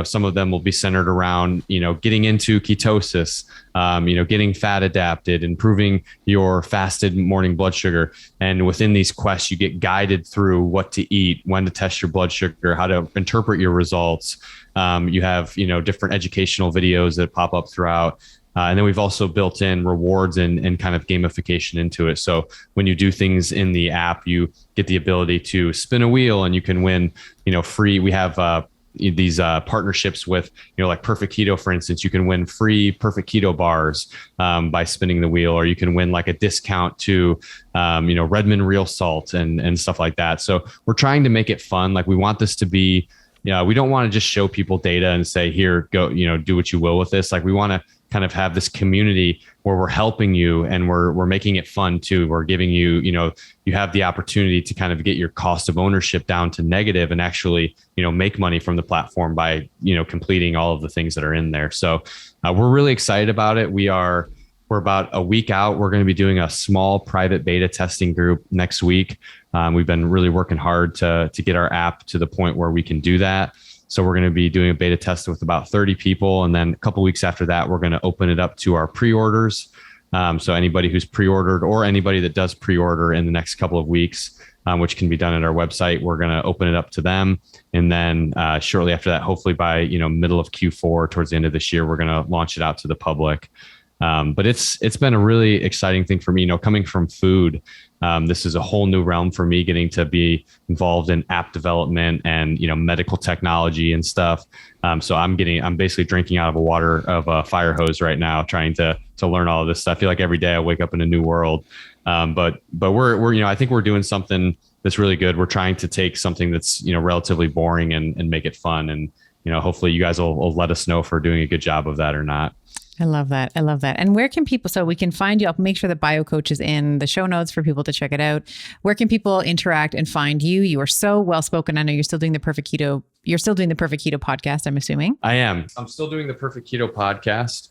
some of them will be centered around, getting into ketosis, getting fat adapted, improving your fasted morning blood sugar. And within these quests, you get guided through what to eat, when to test your blood sugar, how to interpret your results. You have, different educational videos that pop up throughout. And then we've also built in rewards and kind of gamification into it. So when you do things in the app, you get the ability to spin a wheel and you can win, free. We have these partnerships with, like Perfect Keto, for instance. You can win free Perfect Keto bars by spinning the wheel, or you can win like a discount to, Redmond Real Salt and stuff like that. So we're trying to make it fun. Like we want this to be, we don't want to just show people data and say, here, go, do what you will with this. Like we want to kind of have this community where we're helping you and we're making it fun too. We're giving you, you have the opportunity to kind of get your cost of ownership down to negative and actually, make money from the platform by, completing all of the things that are in there. So we're really excited about it. We're about a week out. We're going to be doing a small private beta testing group next week. We've been really working hard to get our app to the point where we can do that. So we're going to be doing a beta test with about 30 people. And then a couple of weeks after that, we're going to open it up to our pre-orders. So anybody who's pre-ordered or anybody that does pre-order in the next couple of weeks, which can be done at our website, we're going to open it up to them. And then shortly after that, hopefully by, middle of Q4, towards the end of this year, we're going to launch it out to the public. But it's been a really exciting thing for me, coming from food. This is a whole new realm for me, getting to be involved in app development and, medical technology and stuff. So I'm basically drinking out of a fire hose right now, trying to learn all of this stuff. I feel like every day I wake up in a new world. But we're I think we're doing something that's really good. We're trying to take something that's, relatively boring and make it fun. And, hopefully you guys will let us know if we're doing a good job of that or not. I love that. And where can people, so we can find you, I'll make sure the bio coach is in the show notes for people to check it out. Where can people interact and find you? You are so well-spoken. I know you're still doing the Perfect Keto podcast, I'm assuming. I am. I'm still doing the Perfect Keto podcast.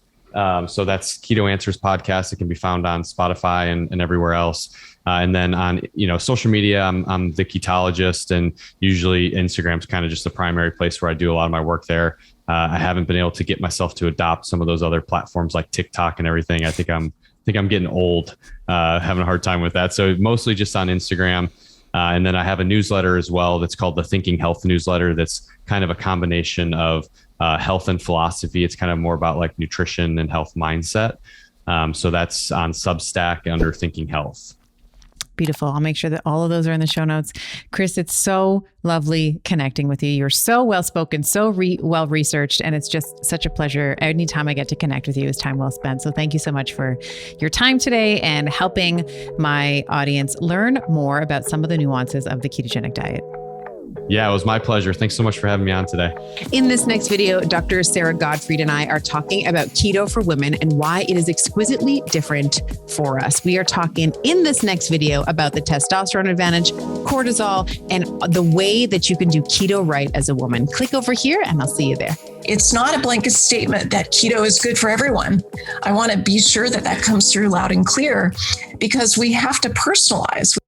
So that's Keto Answers podcast. It can be found on Spotify and everywhere else. And then on, social media, I'm the ketologist, and usually Instagram's kind of just the primary place where I do a lot of my work there. I haven't been able to get myself to adopt some of those other platforms like TikTok and everything. I think I'm getting old, having a hard time with that. So mostly just on Instagram. And then I have a newsletter as well that's called the Thinking Health newsletter. That's kind of a combination of health and philosophy. It's kind of more about like nutrition and health mindset. So that's on Substack under Thinking Health. Beautiful. I'll make sure that all of those are in the show notes. Chris, it's so lovely connecting with you. You're so well-spoken, so well researched, and it's just such a pleasure. Anytime I get to connect with you is time well spent. So thank you so much for your time today and helping my audience learn more about some of the nuances of the ketogenic diet. Yeah, it was my pleasure. Thanks so much for having me on today. In this next video, Dr. Sarah Gottfried and I are talking about keto for women and why it is exquisitely different for us. We are talking in this next video about the testosterone advantage, cortisol, and the way that you can do keto right as a woman. Click over here and I'll see you there. It's not a blanket statement that keto is good for everyone. I want to be sure that comes through loud and clear, because we have to personalize.